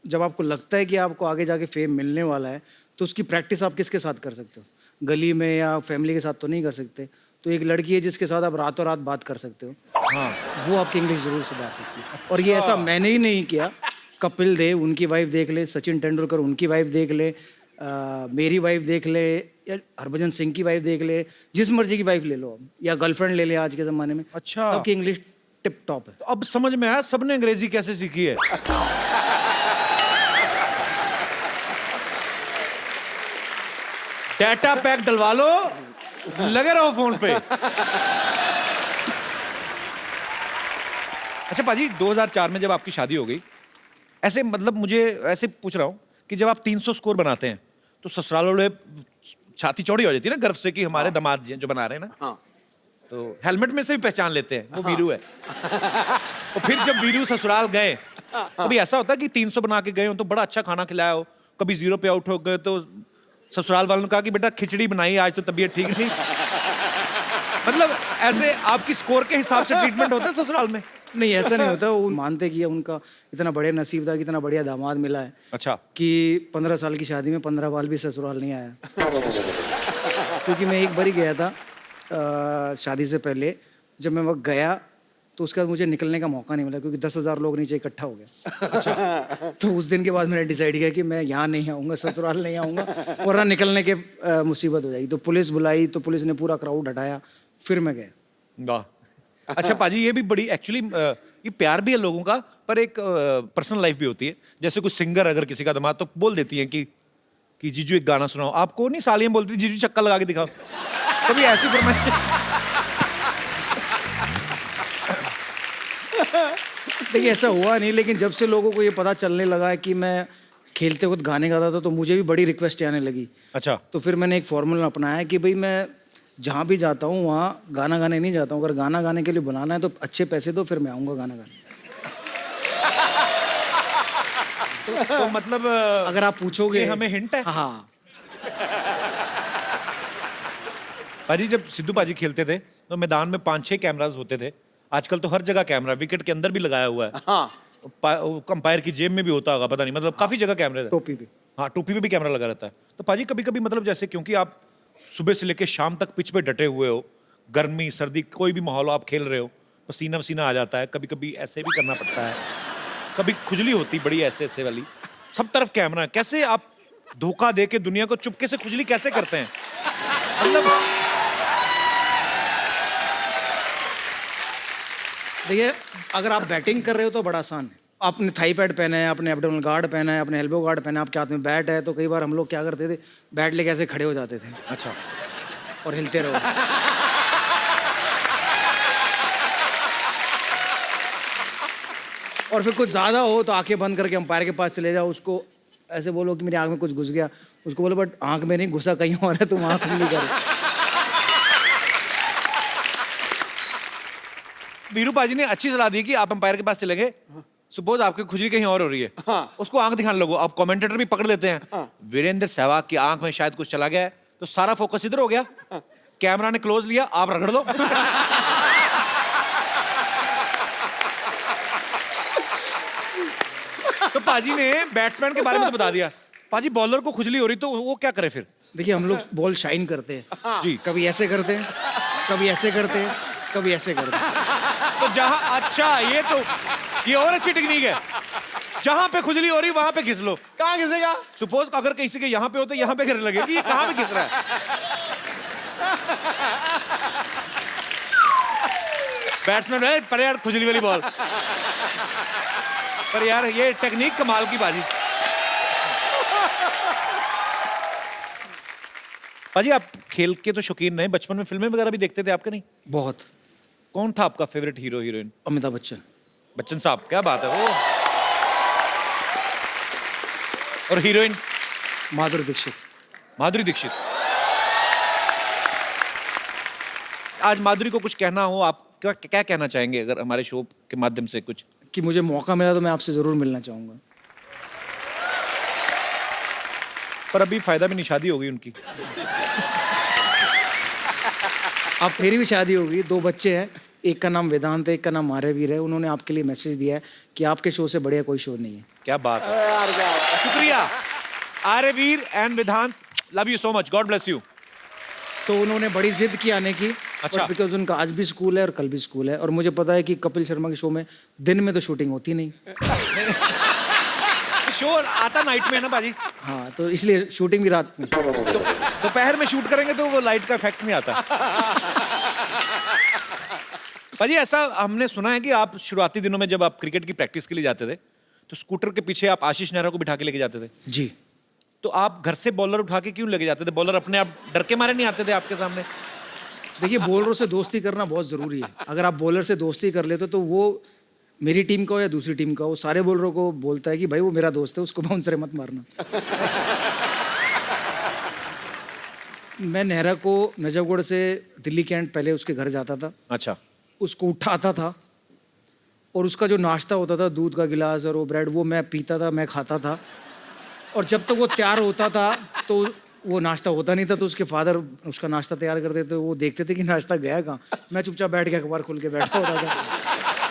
जब आपको लगता है कि आपको आगे जाके फेम मिलने वाला है, तो उसकी प्रैक्टिस आप किसके साथ कर सकते हो? गली में या फैमिली के साथ तो नहीं कर सकते। तो एक लड़की है जिसके साथ आप रातों रात बात कर सकते हो, हाँ, वो आपकी इंग्लिश जरूर सुधार सकती है। और ये ऐसा मैंने ही नहीं किया, कपिल देव उनकी वाइफ देख ले, सचिन तेंदुलकर उनकी वाइफ देख ले, मेरी वाइफ देख ले, या हरभजन सिंह की वाइफ देख ले, जिस मर्जी की वाइफ ले लो आप, या गर्लफ्रेंड ले ले आज के ज़माने में। अच्छा। सबकी इंग्लिश टिप टॉप है। तो अब समझ में आया सबने अंग्रेजी कैसे सीखी है। डाटा पैक डलवा लो, लगे रहो फोन पे। अच्छा पाजी, 2004 में जब आपकी शादी हो गई, ऐसे मतलब मुझे ऐसे पूछ रहा हूँ कि जब आप 300 स्कोर बनाते हैं तो ससुराल वाले छाती चौड़ी हो जाती है ना गर्व से कि हमारे दामाद जी हैं जो बना रहे हैं ना। हाँ। तो हेलमेट में से भी पहचान लेते हैं वो वीरू है। तो फिर जब वीरू ससुराल गए, कभी ऐसा होता है कि 300 बना के गए हो तो बड़ा अच्छा खाना खिलाया हो, कभी 0 पे आउट हो गए तो ससुराल वालों ने कहा कि बेटा खिचड़ी बनाई आज तो तबीयत ठीक नहीं। मतलब ऐसे आपकी स्कोर के हिसाब से ट्रीटमेंट होता है ससुराल में? नहीं, ऐसा नहीं होता। वो मानते कि उनका इतना बढ़िया नसीब था कि इतना बढ़िया दामाद मिला है। अच्छा। कि 15 साल की शादी में 15 बाल भी ससुराल नहीं आया। क्योंकि मैं एक बार ही गया था शादी से पहले, जब मैं वक्त गया तो उसके बाद मुझे निकलने का मौका नहीं मिला क्योंकि 10,000 लोग नीचे इकट्ठा हो गए। अच्छा। तो उस दिन के बाद मैंने डिसाइड किया कि मैं यहाँ नहीं आऊँगा, ससुराल नहीं आऊँगा, वरना निकलने के मुसीबत हो जाएगी। तो पुलिस बुलाई, तो पुलिस ने पूरा क्राउड हटाया, फिर मैं गया। अच्छा पाजी, ये भी बड़ी एक्चुअली ये प्यार भी है लोगों का, पर एक पर्सनल लाइफ भी होती है। जैसे कोई सिंगर अगर किसी का दामाद, तो बोल देती हैं कि जीजू एक गाना सुनाओ। आपको नहीं सालियां बोलती जीजू चक्कर लगा के दिखाओ, कभी ऐसी फरमाइश? देखिए ऐसा हुआ नहीं, लेकिन जब से लोगों को ये पता चलने लगा है कि मैं खेलते वक्त गाने गाता था, तो मुझे भी बड़ी रिक्वेस्ट आने लगी। अच्छा। तो फिर मैंने एक फॉर्मूला अपनाया कि भाई मैं जहाँ भी जाता हूँ वहाँ गाना गाने नहीं जाता हूँ। अगर गाना गाने के लिए बुलाना है तो अच्छे पैसे दो, फिर मैं आऊँगा गाना गाने। तो मतलब अगर आप पूछोगे, ये हमें हिंट है। हाँ। पाजी, जब सिद्धू पाजी खेलते थे तो मैदान में 5-6 कैमरास होते थे। आजकल तो हर जगह कैमरा, विकेट के अंदर भी लगाया हुआ है। हाँ। अंपायर की जेब में भी होता होगा, पता नहीं, मतलब काफी जगह कैमरे। टोपी पे। हाँ, टोपी पे भी कैमरा लगा रहता है। तो पाजी कभी कभी मतलब जैसे, क्योंकि आप सुबह से लेकर शाम तक पिच पे डटे हुए हो, गर्मी सर्दी कोई भी माहौल आप खेल रहे हो, पसीना वसीना आ जाता है, कभी कभी ऐसे भी करना पड़ता है, कभी खुजली होती बड़ी ऐसे ऐसे वाली, सब तरफ कैमरा है। कैसे आप धोखा दे के दुनिया को चुपके से खुजली कैसे करते हैं? मतलब देखिए, अगर आप बैटिंग कर रहे हो तो बड़ा आसान है। आपने थाई पैड पहना है, आपने एब्डोमिनल गार्ड पहना है, आपने एल्बो गार्ड पहना है, आपके हाथ में बैट है, तो कई बार हम लोग क्या करते थे, बैट लेके ऐसे खड़े हो जाते थे। अच्छा। और हिलते रहो। और फिर कुछ ज्यादा हो तो आंखें बंद करके अंपायर के पास चले जाओ, उसको ऐसे बोलो कि मेरी आंख में कुछ घुस गया, उसको बोलो बट आंख में नहीं घुसा, कहीं और है, तुम आंख नहीं करो। वीरू पाजी ने अच्छी सलाह दी कि आप अंपायर के पास चले गए, सपोज आपकी खुजली कहीं और हो रही है, हाँ। उसको आंख दिखाने लगो। अब कमेंटेटर भी पकड़ लेते हैं, हाँ। वीरेंद्र सहवाग की आंख में शायद कुछ चला गया है, तो सारा फोकस इधर हो गया, कैमरा ने क्लोज लिया, आप रगड़ दो। तो पाजी ने बैट्समैन के बारे में तो बता दिया। पाजी, बॉलर को खुजली हो रही तो वो क्या करे फिर? देखिए, हम लोग बॉल शाइन करते हैं जी। कभी ऐसे करते हैं, कभी ऐसे करते हैं, कभी ऐसे करते हैं। तो जहां अच्छा ये और अच्छी टेक्निक है, जहां पे खुजली हो रही वहां पे घिस लो। कहाँ घिसेगा? सपोज अगर किसी के यहाँ पे होते यहाँ पे गिर लगे कि ये कहाँ पे घिस रहा है। बैट्समैन है पर यार खुजली वाली बॉल, पर यार ये टेक्निक कमाल की बाजी। बाजी आप खेल के तो शौकीन नहीं, बचपन में फिल्में वगैरह भी देखते थे आपके? नहीं। बहुत। कौन था आपका favourite hero heroine? Amitabh Bachchan. Bachchan साहब, क्या बात है वो। और हीरोइन? माधुरी दीक्षित। माधुरी दीक्षित। आज माधुरी को कुछ कहना हो, आप क्या कहना चाहेंगे अगर हमारे शो के माध्यम से कुछ? कि मुझे मौका मिला तो मैं आपसे जरूर मिलना चाहूंगा। पर अभी फायदा भी नहीं, शादी हो गई उनकी। आप मेरी भी शादी होगी, 2 बच्चे हैं, एक का नाम वेदांत है, एक का नाम आर्यवीर है। उन्होंने आपके लिए मैसेज दिया है कि आपके शो से बढ़िया कोई शो नहीं है। क्या बात है यार, क्या शुक्रिया Aryaveer and Vedant, love you so much, God bless you. तो उन्होंने बड़ी जिद की आने की। अच्छा। बिकॉज उनका आज भी स्कूल है और कल भी स्कूल है, और मुझे पता है कि कपिल शर्मा के शो में दिन में तो शूटिंग होती नहीं। शो आता नाइट में है ना बाजी। हाँ, तो इसलिए शूटिंग भी रात में। दोपहर में शूट करेंगे तो वो लाइट का इफेक्ट नहीं आता। बाजी ऐसा हमने सुना है कि आप शुरुआती दिनों में जब आप क्रिकेट की प्रैक्टिस के लिए जाते थे तो स्कूटर के पीछे आप आशीष नेहरा को बिठा के लेके जाते थे। जी। तो आप घर से बॉलर उठा के क्यों लेके जाते थे? बॉलर अपने आप डर के मारे नहीं आते थे आपके सामने? देखिए, बॉलरों से दोस्ती करना बहुत ज़रूरी है। अगर आप बॉलर से दोस्ती कर लेते तो वो मेरी टीम का हो या दूसरी टीम का हो, सारे बॉलरों को बोलता है कि भाई वो मेरा दोस्त है, उसको बाउंसर मत मारना। मैं नेहरा को नजफगढ़ से दिल्ली कैंट पहले उसके घर जाता था। अच्छा। उसको उठाता था और उसका जो नाश्ता होता था, दूध का गिलास और वो ब्रेड, वो मैं पीता था, मैं खाता था। और जब तक वो तैयार होता था तो वो नाश्ता होता नहीं था, तो उसके फादर उसका नाश्ता तैयार करते थे। वो देखते थे कि नाश्ता गया कहाँ। मैं चुपचाप बैठ के अखबार खोल के बैठा होता था।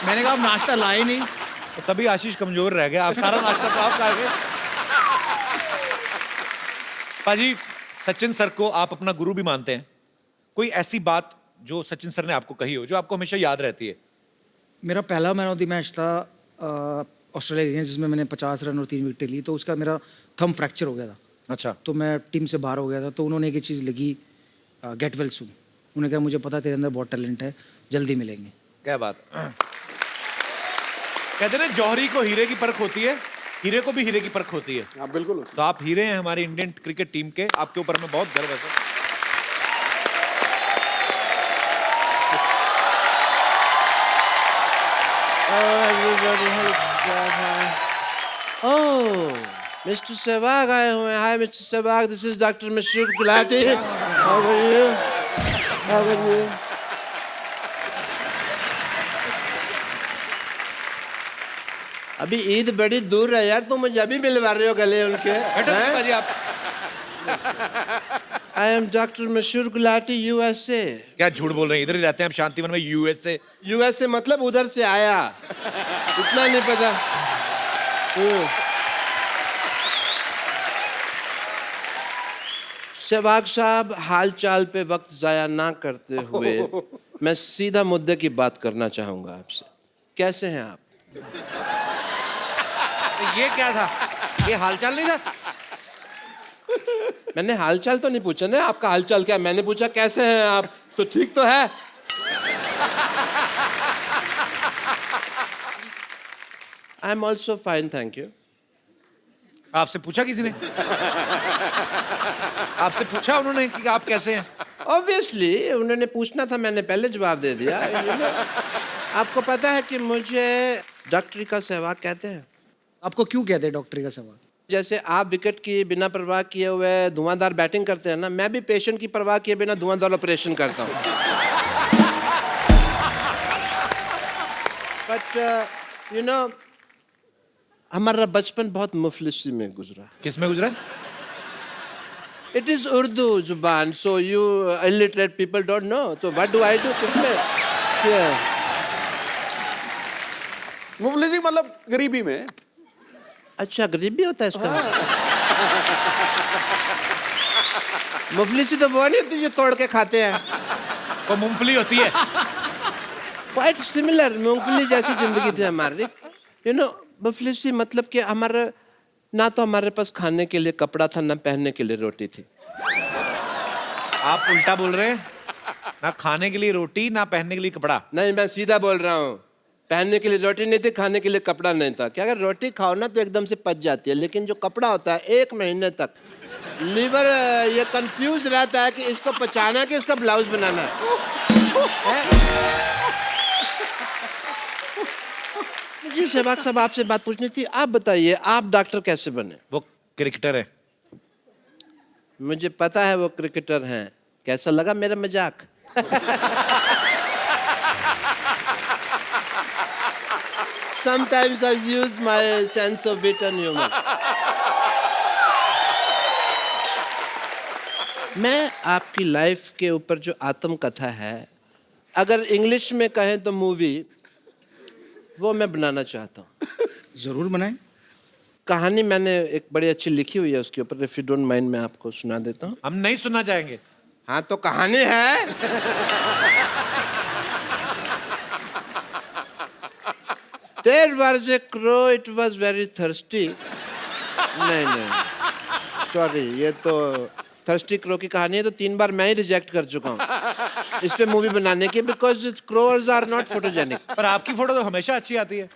मैंने कहा, आप नाश्ता लाए नहीं। तो तभी आशीष कमजोर रह गया, आप सारा नाश्ता तो आप खा गए। पाजी, सचिन सर को आप अपना गुरु भी मानते हैं। कोई ऐसी बात जो सचिन सर ने आपको कही हो जो आपको हमेशा याद रहती है? मेरा पहला मैन ऑफ द मैच था ऑस्ट्रेलिया गेम्स, जिसमें मैंने 50 रन और 3 विकेटें ली। तो उसका मेरा थंब फ्रैक्चर हो गया था। अच्छा। तो मैं टीम से बाहर हो गया था। तो उन्होंने एक चीज़ लगी, गेट वेल सून। उन्होंने कहा, मुझे पता तेरे अंदर बहुत टैलेंट है, जल्दी मिलेंगे। क्या बात। कहते ना, जौहरी को हीरे की परख होती है, हीरे को भी हीरे की परख होती है। हाँ, बिल्कुल। तो आप हीरे हैं हमारी इंडियन क्रिकेट टीम के, आपके ऊपर हमें बहुत गर्व है सर। Oh, Mr. Sehwag आए हुए हैं। Hi, Mr. Sehwag. This is Dr. Mashroor Gulati. How are you? How are you? अभी ईद बड़ी दूर है यार, तुम मुझे अभी मिलवा रहे हो गले उनके? बैठो आप। I am Dr. Mashroor Gulati, USA. क्या झूठ बोल रहे हैं, इधर ही रहते हैं हम शांतिवन में, यूएसए। USA मतलब उधर से आया, इतना नहीं पता। सहवाग साहब, हाल चाल पे वक्त जाया ना करते हुए मैं सीधा मुद्दे की बात करना चाहूंगा आपसे। कैसे हैं आप? ये क्या था? ये हालचाल नहीं था? मैंने हालचाल तो नहीं पूछा ना, आपका हालचाल क्या, मैंने पूछा कैसे हैं आप। तो ठीक तो है। I am also fine, thank you. आपसे पूछा किसी ने? आपसे पूछा उन्होंने कि आप कैसे हैं? ऑब्वियसली उन्होंने पूछना था, मैंने पहले जवाब दे दिया। आपको पता है कि मुझे डॉक्टरी का सहवाग कहते हैं। आपको क्यों कहते हैं डॉक्टरी का सहवाग? जैसे आप विकेट की बिना परवाह किए हुए धुआंधार बैटिंग करते हैं ना, मैं भी पेशेंट की परवाह किए बिना धुआंधार ऑपरेशन करता हूँ। बट यू नो, हमारा बचपन बहुत मुफलिसी में गुजरा। किस में गुजरा? इट इज उर्दू जुबान, so you illiterate people don't know. तो व्हाट डू आई डू? किसमें? मुफलिसी मतलब गरीबी में। अच्छा, गरीबी होता है इसका? मुफलिसी तो वो नहीं होती जो तोड़ के खाते हैं। वो मूंगफली होती है। क्वाइट सिमिलर, मूंगफली जैसी जिंदगी थी हमारी। यू नो, बफलिसी मतलब कि हमारा ना तो हमारे पास खाने के लिए कपड़ा था, ना पहनने के लिए रोटी थी। आप उल्टा बोल रहे हैं, ना खाने के लिए रोटी, ना पहनने के लिए कपड़ा। नहीं, मैं सीधा बोल रहा हूँ। पहनने के लिए रोटी नहीं थी, खाने के लिए कपड़ा नहीं था। क्या अगर रोटी खाओ ना तो एकदम से पच जाती है, लेकिन जो कपड़ा होता है 1 महीने तक लीवर ये कंफ्यूज रहता है कि इसको पचाना है कि इसका ब्लाउज बनाना है। मुझे सहवाग साहब आपसे बात पूछनी थी। आप बताइए, आप डॉक्टर कैसे बने? वो क्रिकेटर है। मुझे पता है वो क्रिकेटर हैं। कैसा लगा मेरा मजाक? Sometimes I use my sense of wit and humor. मैं आपकी लाइफ के ऊपर जो आत्मकथा है, अगर इंग्लिश में कहें तो मूवी, वो मैं बनाना चाहता हूँ। जरूर बनाएं। कहानी मैंने एक बड़ी अच्छी लिखी हुई है उसके ऊपर। इफ यू डोंट माइंड मैं आपको सुना देता हूँ। हम नहीं सुनना चाहेंगे। हाँ तो कहानी है। There was a crow, it was very thirsty. नहीं, सॉरी, ये तो थर्स्टी क्रो की कहानी है, तो 3 बार मैं ही रिजेक्ट कर चुका हूँ इस पे मूवी बनाने की, because crows are not photogenic. पर आपकी फोटो तो हमेशा अच्छी आती है।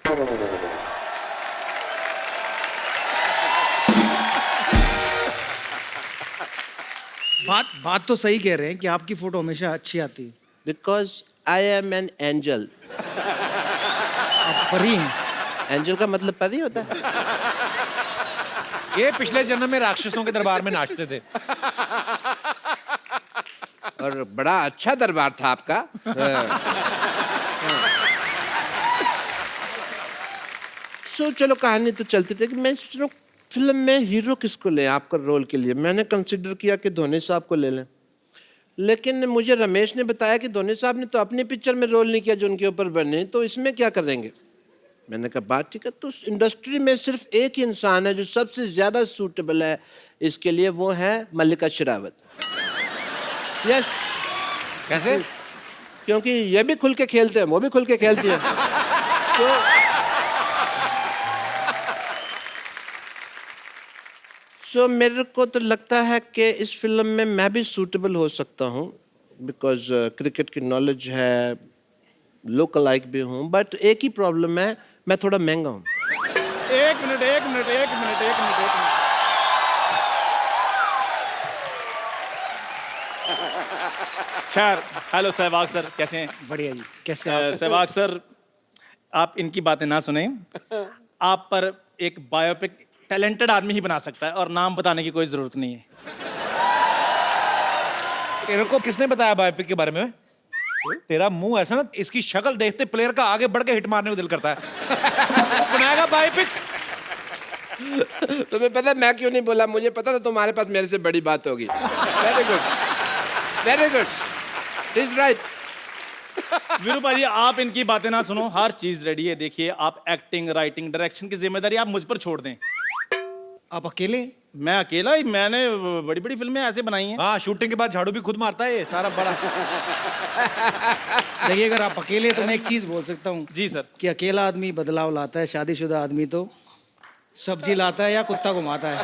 बात तो सही कह रहे हैं कि आपकी फोटो हमेशा अच्छी आती है। Because I am an angel. आप परी हैं। एंजल का मतलब परी होता है। ये पिछले जन्म में राक्षसों के दरबार में नाचते थे। और बड़ा अच्छा दरबार था आपका। सो चलो कहानी तो चलती थी कि मैं सोच रहा हूँ फिल्म में हीरो किसको लें आपका रोल के लिए। मैंने कंसिडर किया कि धोनी साहब को ले लें, लेकिन मुझे रमेश ने बताया कि धोनी साहब ने तो अपनी पिक्चर में रोल नहीं किया जो उनके ऊपर बने, तो इसमें क्या करेंगे। मैंने कहा बात ठीक है, तो इंडस्ट्री में सिर्फ एक ही इंसान है जो सबसे ज्यादा सूटेबल है इसके लिए, वो है मल्लिका शेरावत। यस। कैसे? क्योंकि ये भी खुल के खेलते हैं, वो भी खुल के खेलती है। तो मेरे को तो लगता है कि इस फिल्म में मैं भी सूटेबल हो सकता हूँ, बिकॉज क्रिकेट की नॉलेज है, लोकल लाइक भी हूँ, बट एक ही प्रॉब्लम है, मैं थोड़ा महंगा हूँ। एक मिनट। खैर, हेलो सहवाग सर, कैसे हैं? बढ़िया जी, कैसे आप? सहवाग सर, आप इनकी बातें ना सुने। आप पर एक बायोपिक टैलेंटेड आदमी ही बना सकता है, और नाम बताने की कोई जरूरत नहीं है। तेरे को किसने बताया बायोपिक के बारे में? तेरा मुंह ऐसा ना, इसकी शक्ल देखते प्लेयर का आगे बढ़ के हिट मारने को दिल करता है। बनाएगा बायोपिक। तुम्हें पता है मैं क्यों नहीं बोला? मुझे पता था तुम्हारे पास मेरे से बड़ी बात होगी। Very good, very good, is right. Veeru ji, आप इनकी बातें ना सुनो, हर चीज रेडी है। देखिए, आप एक्टिंग, राइटिंग, डायरेक्शन की जिम्मेदारी आप मुझ पर छोड़ दें। आप अकेले? मैं अकेला ही, मैंने बड़ी बड़ी फिल्में ऐसे बनाई हैं। हाँ, शूटिंग के बाद झाड़ू भी खुद मारता है ये सारा बड़ा। देखिए, अगर आप अकेले तो मैं एक चीज बोल सकता हूँ जी सर। कि अकेला आदमी बदलाव लाता है, शादीशुदा आदमी तो सब्जी लाता है या कुत्ता घुमाता है।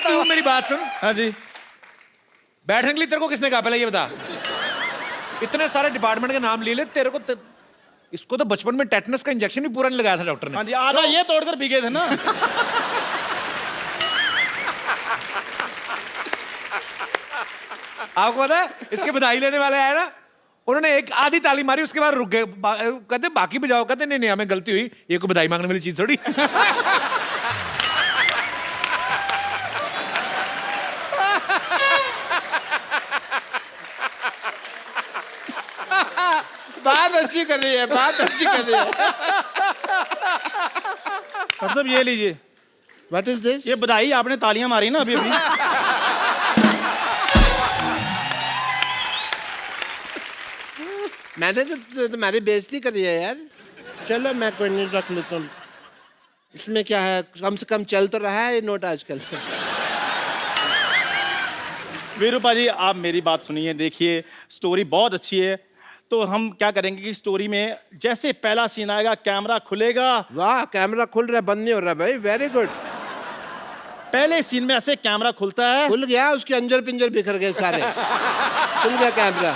तू मेरी बात सुन। हाँ जी। बैठने के लिए तेरे को किसने कहा, पहले ये बता। इतने सारे डिपार्टमेंट के नाम ले ले, तेरे को इसको तो बचपन में टेटनस का इंजेक्शन भी पूरा नहीं लगाया था डॉक्टर ने। हाँ जी, आधा ये तोड़कर पी गए थे ना। आपको पता है, इसके बधाई लेने वाले आए ना, उन्होंने एक आधी ताली मारी, उसके बाद रुक गए। कहते बाकी बजाओ, कहते नहीं हमें गलती हुई, ये कोई बधाई मांगने वाली चीज थोड़ी। बात अच्छी कर रही है, बात अच्छी कर रही है। मतलब ये लीजिए। What is this? ये बधाई, आपने तालियां मारी ना अभी अभी। मैंने तो तुम्हारी बेइज्जती करी है यार। चलो मैं कोई नहीं, रख लेता हूँ। इसमें क्या है, कम से कम चल तो रहा है ये नोट आजकल। वीरू पाजी आप मेरी बात सुनिए, देखिए स्टोरी बहुत अच्छी है, तो हम क्या करेंगे कि स्टोरी में जैसे पहला सीन आएगा कैमरा खुलेगा, वाह, कैमरा खुल रहा है, बंद नहीं हो रहा भाई, वेरी गुड। पहले सीन में ऐसे कैमरा खुलता है, खुल गया, उसके अंजर पिंजर बिखर गए सारे। खुल गया कैमरा।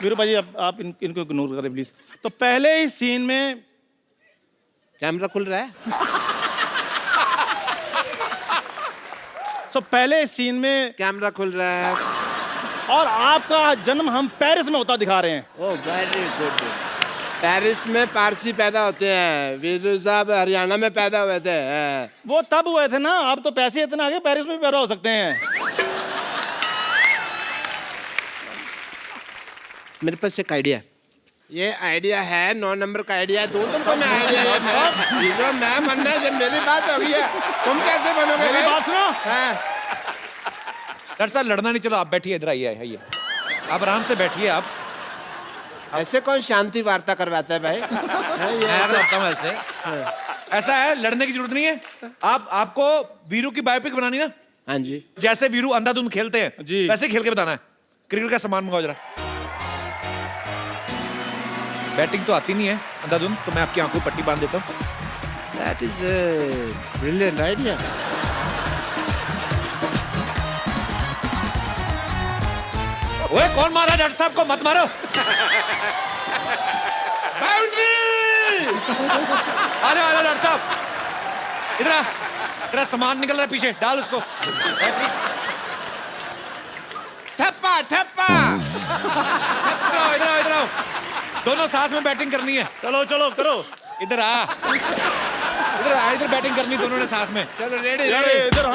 वीरू पाजी आप इनको इग्नोर करें प्लीज। तो पहले ही सीन में कैमरा खुल रहा है। पहले सीन में कैमरा खुल रहा है। और आपका जन्म हम पेरिस में होता दिखा रहे हैं। Oh very good. पेरिस में पारसी पैदा होते हैं, वीरू साहब हरियाणा में पैदा हुए थे। वो तब हुए थे ना, आप तो पैसे इतना आगे पेरिस में भी पैदा हो सकते हैं। मेरे पास एक आइडिया है। ये आइडिया है, 9 नंबर का आइडिया है। तुमको मैं आइडिया ये मैं बनना है, जब मेरी बात हो गई है, तुम कैसे बनोगे? मेरी बात सुनो। हाँ। डॉक्टर साहब लड़ना नहीं, चलो आप बैठिए, इधर आइए, आइए आप आराम से बैठिए। आप ऐसे कौन शांति वार्ता करवाता है भाई? मैं करता हूँ ऐसे। ऐसा है, लड़ने की जरूरत नहीं है। आपको वीरू की बायोपिक बनानी ना, हाँ जी। जैसे वीरू अंधाधुंध खेलते हैं जी, वैसे खेल के बताना है। क्रिकेट का सामान मंगाओ जरा। बैटिंग तो आती नहीं है अंधाधुंध, तो मैं आपकी आंखों पट्टी बांध देता हूँ। That is a brilliant idea. ओए कौन मारा डॉक्टर साहब को? मत मारो। बाउंड्री! आ जाओ डॉक्टर साहब, इधर आ। तेरा सामान निकल रहा है पीछे, डाल उसको। ठप्पा ठप्पा। इधर आओ, इधर आओ। दोनों साथ में बैटिंग करनी है। चलो चलो करो। इधर आ, इधर आ, इधर बैटिंग करनी दोनों ने साथ में। चलो रेडी यार रेडी इधर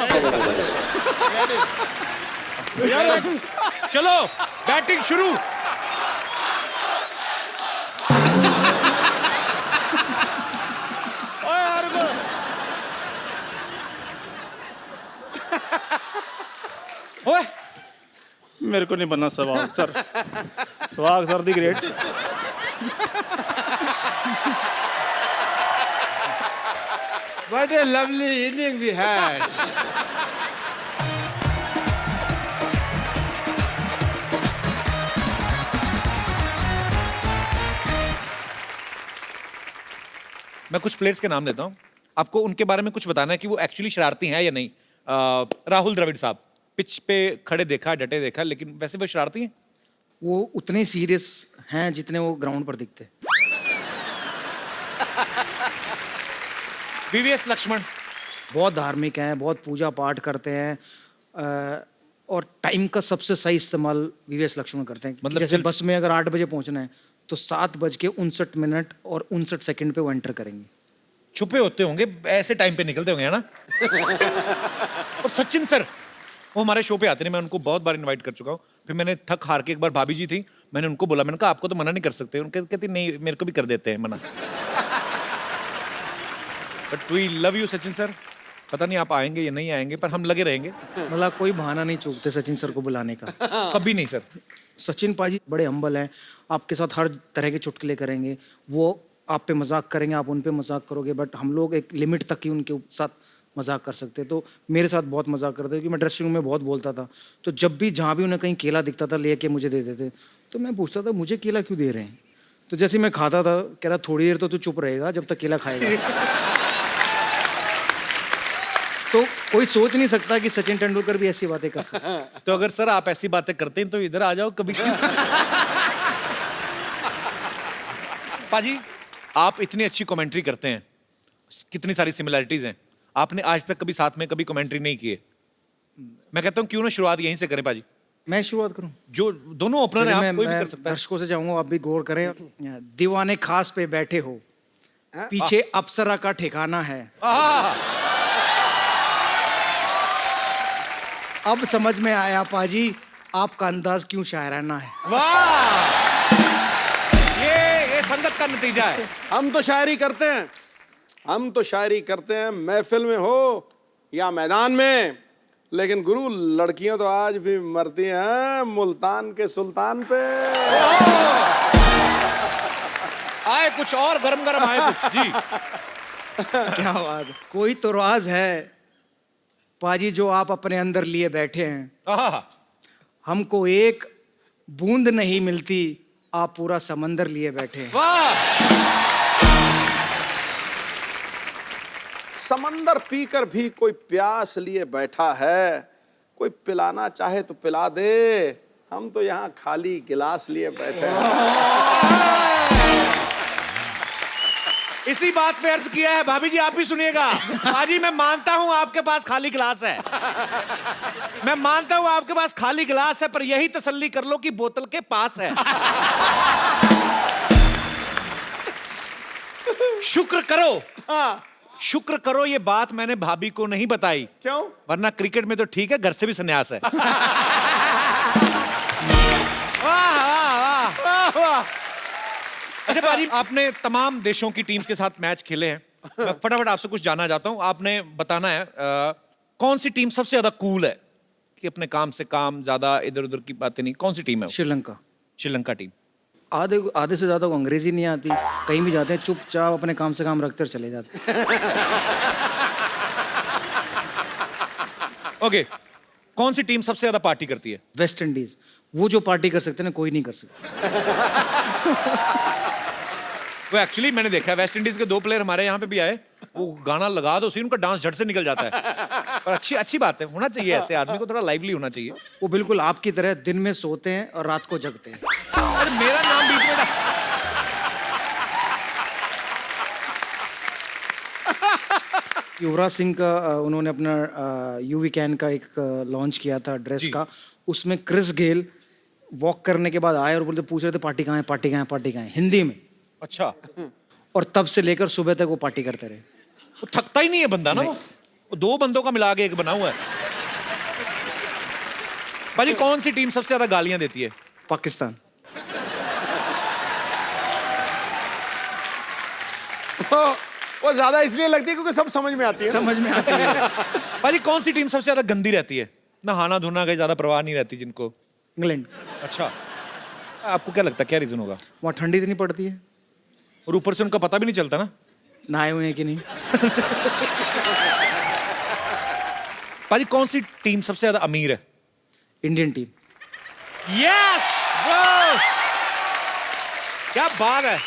यार चलो बैटिंग शुरू। ओए यार रुको। ओए मेरे को नहीं बनना Sehwag sir. Sehwag sir the great. What a lovely evening we had. मैं कुछ प्लेयर्स के नाम लेता हूँ, आपको उनके बारे में कुछ बताना है कि वो एक्चुअली शरारती हैं या नहीं। राहुल द्रविड़ साहब, पिच पे खड़े देखा, डटे देखा, लेकिन वैसे वो शरारती हैं? वो उतने सीरियस हैं जितने वो ग्राउंड पर दिखते। वीवीएस लक्ष्मण बहुत धार्मिक हैं, बहुत पूजा पाठ करते हैं, और टाइम का सबसे सही इस्तेमाल वीवीएस लक्ष्मण करते हैं। मतलब जैसे बस में अगर 8 बजे पहुंचना है तो 7:59 और 59 सेकंड पे वो एंटर करेंगे। छुपे होते होंगे, ऐसे टाइम पे निकलते होंगे, है ना? और सचिन सर, वो हमारे शो पे आते हैं, मैं उनको बहुत बार इनवाइट कर चुका हूँ। फिर मैंने थक हार के, एक बार भाभी जी थी, मैंने उनको बोला, मैंने कहा आपको तो मना नहीं कर सकते। उनके कहती नहीं, मेरे को भी कर देते हैं मना। But we love you Sachin sir. पता नहीं आप आएंगे या नहीं आएंगे, पर हम लगे रहेंगे। मतलब कोई बहाना नहीं चूकते सचिन सर को बुलाने का। कभी नहीं सर। सचिन पाजी बड़े हम्बल हैं, आपके साथ हर तरह के चुटकुले करेंगे। वो आप पे मजाक करेंगे, आप उन पे मजाक करोगे, बट हम लोग एक लिमिट तक ही उनके साथ मजाक कर सकते हैं। तो मेरे साथ बहुत मजाक करते थे, क्योंकि मैं ड्रेसिंग रूम में बहुत बोलता था। तो जब भी जहाँ भी उन्हें कहीं केला दिखता था, लेके मुझे दे देते। तो मैं पूछता था मुझे केला क्यों दे रहे हैं? तो जैसे मैं खाता था, कह रहा थोड़ी देर तो तू चुप रहेगा जब तक केला खाएगा। तो कोई सोच नहीं सकता कि सचिन तेंदुलकर भी ऐसी बातें कर सकते हैं। तो अगर सर आप ऐसी बातें करते हैं तो इधर आ जाओ कभी। पाजी, आप इतनी अच्छी कमेंट्री करते हैं, कितनी सारी सिमिलैरिटीज हैं, आपने आज तक कभी साथ में कभी कमेंट्री नहीं की है। मैं कहता हूँ क्यों ना शुरुआत यहीं से करें पाजी। मैं शुरुआत करूं? जो दोनों ओपनर हैं, आप कोई भी मैं कर सकता है। दर्शकों से चाहूंगा आप भी गौर करें। दीवाने खास पे बैठे हो, पीछे अप्सरा का ठिकाना है। अब समझ में आया पाजी, आपका अंदाज क्यों शायराना है। वाह, ये संगत का नतीजा है। हम तो शायरी करते हैं, हम तो शायरी करते हैं, महफिल में हो या मैदान में। लेकिन गुरु, लड़कियां तो आज भी मरती हैं मुल्तान के सुल्तान पे। आए कुछ और गरम गरम आए कुछ जी। क्या बात है। कोई तो राज है पाजी जो आप अपने अंदर लिए बैठे हैं, आहा, हमको एक बूंद नहीं मिलती, आप पूरा समंदर लिए बैठे हैं। वाह। समंदर पीकर भी कोई प्यास लिए बैठा है, कोई पिलाना चाहे तो पिला दे, हम तो यहाँ खाली गिलास लिए बैठे हैं। इसी बात पे अर्ज किया है। भाभी जी आप भी सुनिएगा। पाजी मैं मानता हूं आपके पास खाली गिलास है, मैं मानता हूं आपके पास खाली गिलास है, पर यही तसल्ली कर लो कि बोतल के पास है। शुक्र करो, शुक्र करो ये बात मैंने भाभी को नहीं बताई। क्यों? वरना क्रिकेट में तो ठीक है, घर से भी संन्यास है। वाह वाह वाह वाह। अच्छा भाजी, आपने तमाम देशों की टीम्स के साथ मैच खेले हैं। मैं फटाफट आपसे कुछ जानना चाहता हूं। आपने बताना है कौन सी टीम सबसे ज्यादा कूल है, कि अपने काम से काम, ज्यादा इधर उधर की बातें नहीं। कौन सी टीम है वो? श्रीलंका। श्रीलंका टीम। आधे से ज्यादा को अंग्रेजी नहीं आती, कहीं भी जाते हैं चुपचाप अपने काम से काम रखते और चले जाते हैं। ओके, कौन सी टीम सबसे ज्यादा पार्टी करती है? West Indies. वो जो पार्टी कर सकते हैं ना, कोई नहीं कर सकता। वो एक्चुअली मैंने देखा है, वेस्ट इंडीज के 2 प्लेयर हमारे यहाँ पे भी आए, वो गाना लगा दो, उनका डांस झट से निकल जाता है। पर अच्छी बात है, होना चाहिए ऐसे आदमी को, थोड़ा लाइवली होना चाहिए। वो बिल्कुल आपकी तरह दिन में सोते हैं और रात को जगते हैं। अरे मेरा नाम बीच में युवराज सिंह का उन्होंने अपना यूवी कैन का एक लॉन्च किया था ड्रेस का, उसमें क्रिस गेल वॉक करने के बाद आए और बोलते पूछ रहे थे पार्टी कहाँ है, पार्टी कहाँ है, पार्टी कहाँ है, हिंदी में। अच्छा। और तब से लेकर सुबह तक वो पार्टी करते रहे। वो थकता ही नहीं है बंदा ना, वो 2 बंदों का मिला के एक बना हुआ है। भाजी कौन सी टीम सबसे ज्यादा गालियां देती है? पाकिस्तान। वो ज्यादा इसलिए लगती है क्योंकि सब समझ में आती है। समझ में आती है। भाजी कौन सी टीम सबसे ज्यादा गंदी रहती है? नहाना धोना का ज्यादा परवाह नहीं रहती जिनको। इंग्लैंड। अच्छा, आपको क्या लगता है क्या रीजन होगा? वहाँ ठंडी इतनी पड़ती है और ऊपर से उनका पता भी नहीं चलता ना नहाए हुए हैं कि नहीं। भाजी कौन सी टीम सबसे ज्यादा अमीर है? Indian team. यस ब्रो, क्या बात है।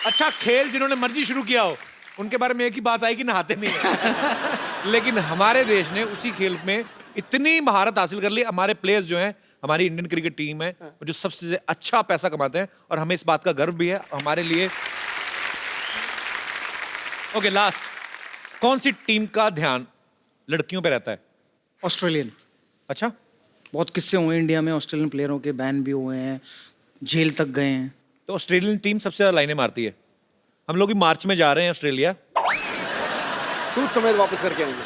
अच्छा, खेल जिन्होंने मर्जी शुरू किया हो उनके बारे में एक ही बात आई कि नहाते नहीं है। लेकिन हमारे देश ने उसी खेल में इतनी महारत हासिल कर ली। हमारे प्लेयर्स जो हैं, हमारी इंडियन क्रिकेट टीम है, जो सबसे अच्छा पैसा कमाते हैं, और हमें इस बात का गर्व भी है हमारे लिए। ओके, लास्ट, कौन सी टीम का ध्यान लड़कियों पे रहता है? ऑस्ट्रेलियन। अच्छा, बहुत किस्से हुए इंडिया में, ऑस्ट्रेलियन प्लेयरों के बैन भी हुए हैं, जेल तक गए हैं। तो ऑस्ट्रेलियन टीम सबसे ज्यादा लाइनें मारती है। हम लोग भी मार्च में जा रहे हैं ऑस्ट्रेलिया, सूट समेत वापस करके आएंगे।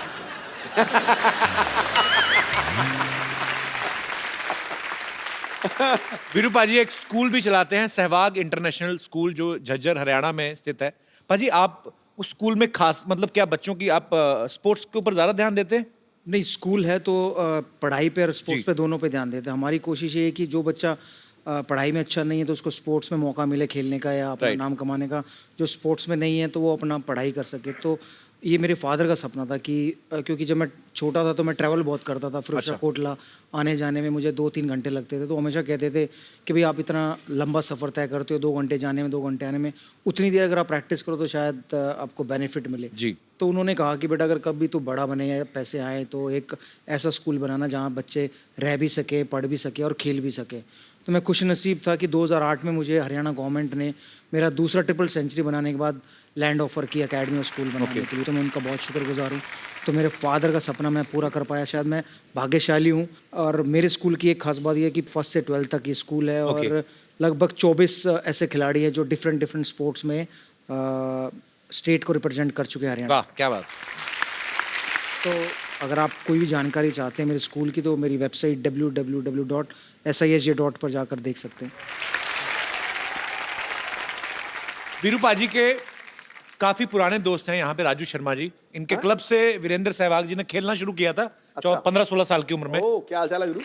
वीरू पाजी एक स्कूल भी चलाते हैं, सहवाग इंटरनेशनल स्कूल, जो झज्जर हरियाणा में स्थित है। पाजी आप उस स्कूल में खास मतलब क्या बच्चों की आप स्पोर्ट्स के ऊपर ज्यादा ध्यान देते हैं? नहीं, स्कूल है तो पढ़ाई पे और स्पोर्ट्स जी। पे दोनों पे ध्यान देते हैं। हमारी कोशिश ये है कि जो बच्चा पढ़ाई में अच्छा नहीं है तो उसको स्पोर्ट्स में मौका मिले खेलने का या अपना Right. नाम कमाने का। जो स्पोर्ट्स में नहीं है तो वो अपना पढ़ाई कर सके। तो ये मेरे फादर का सपना था कि क्योंकि जब मैं छोटा था तो मैं ट्रैवल बहुत करता था, फिरोजा अच्छा। कोटला आने जाने में मुझे 2-3 घंटे लगते थे। तो हमेशा कहते थे कि भाई आप इतना लंबा सफ़र तय करते हो, 2 घंटे जाने में 2 घंटे आने में, उतनी देर अगर आप प्रैक्टिस करो तो शायद आपको बेनिफिट मिले। जी। तो उन्होंने कहा कि बेटा अगर कभी तू बड़ा बने या पैसे आए तो एक ऐसा स्कूल बनाना जहाँ बच्चे रह भी सके, पढ़ भी सके और खेल भी सके। तो मैं खुश नसीब था कि 2008 में मुझे हरियाणा गवर्नमेंट ने मेरा दूसरा ट्रिपल सेंचुरी बनाने के बाद लैंड ऑफर की अकेडमी और स्कूल बनाने के लिए। तो मैं उनका बहुत शुक्रगुजार हूँ। तो मेरे फादर का सपना मैं पूरा कर पाया, शायद मैं भाग्यशाली हूँ। और मेरे स्कूल की एक खास बात यह है कि 1st से 12th तक ये स्कूल है और लगभग 24 ऐसे खिलाड़ी हैं जो डिफरेंट स्पोर्ट्स में स्टेट को रिप्रेजेंट कर चुके हैं हरियाणा। वाह, क्या बात। तो अगर आप कोई भी जानकारी चाहते हैं मेरे स्कूल की तो मेरी वेबसाइट www.sisj.in पर जाकर देख सकते हैं। वीरू पाजी के काफी पुराने दोस्त हैं यहाँ पे, राजू शर्मा जी। इनके क्लब से वीरेंद्र सहवाग जी ने खेलना शुरू किया था 15-16 साल की उम्र में। ओ, क्या हाल चाल है गुरु?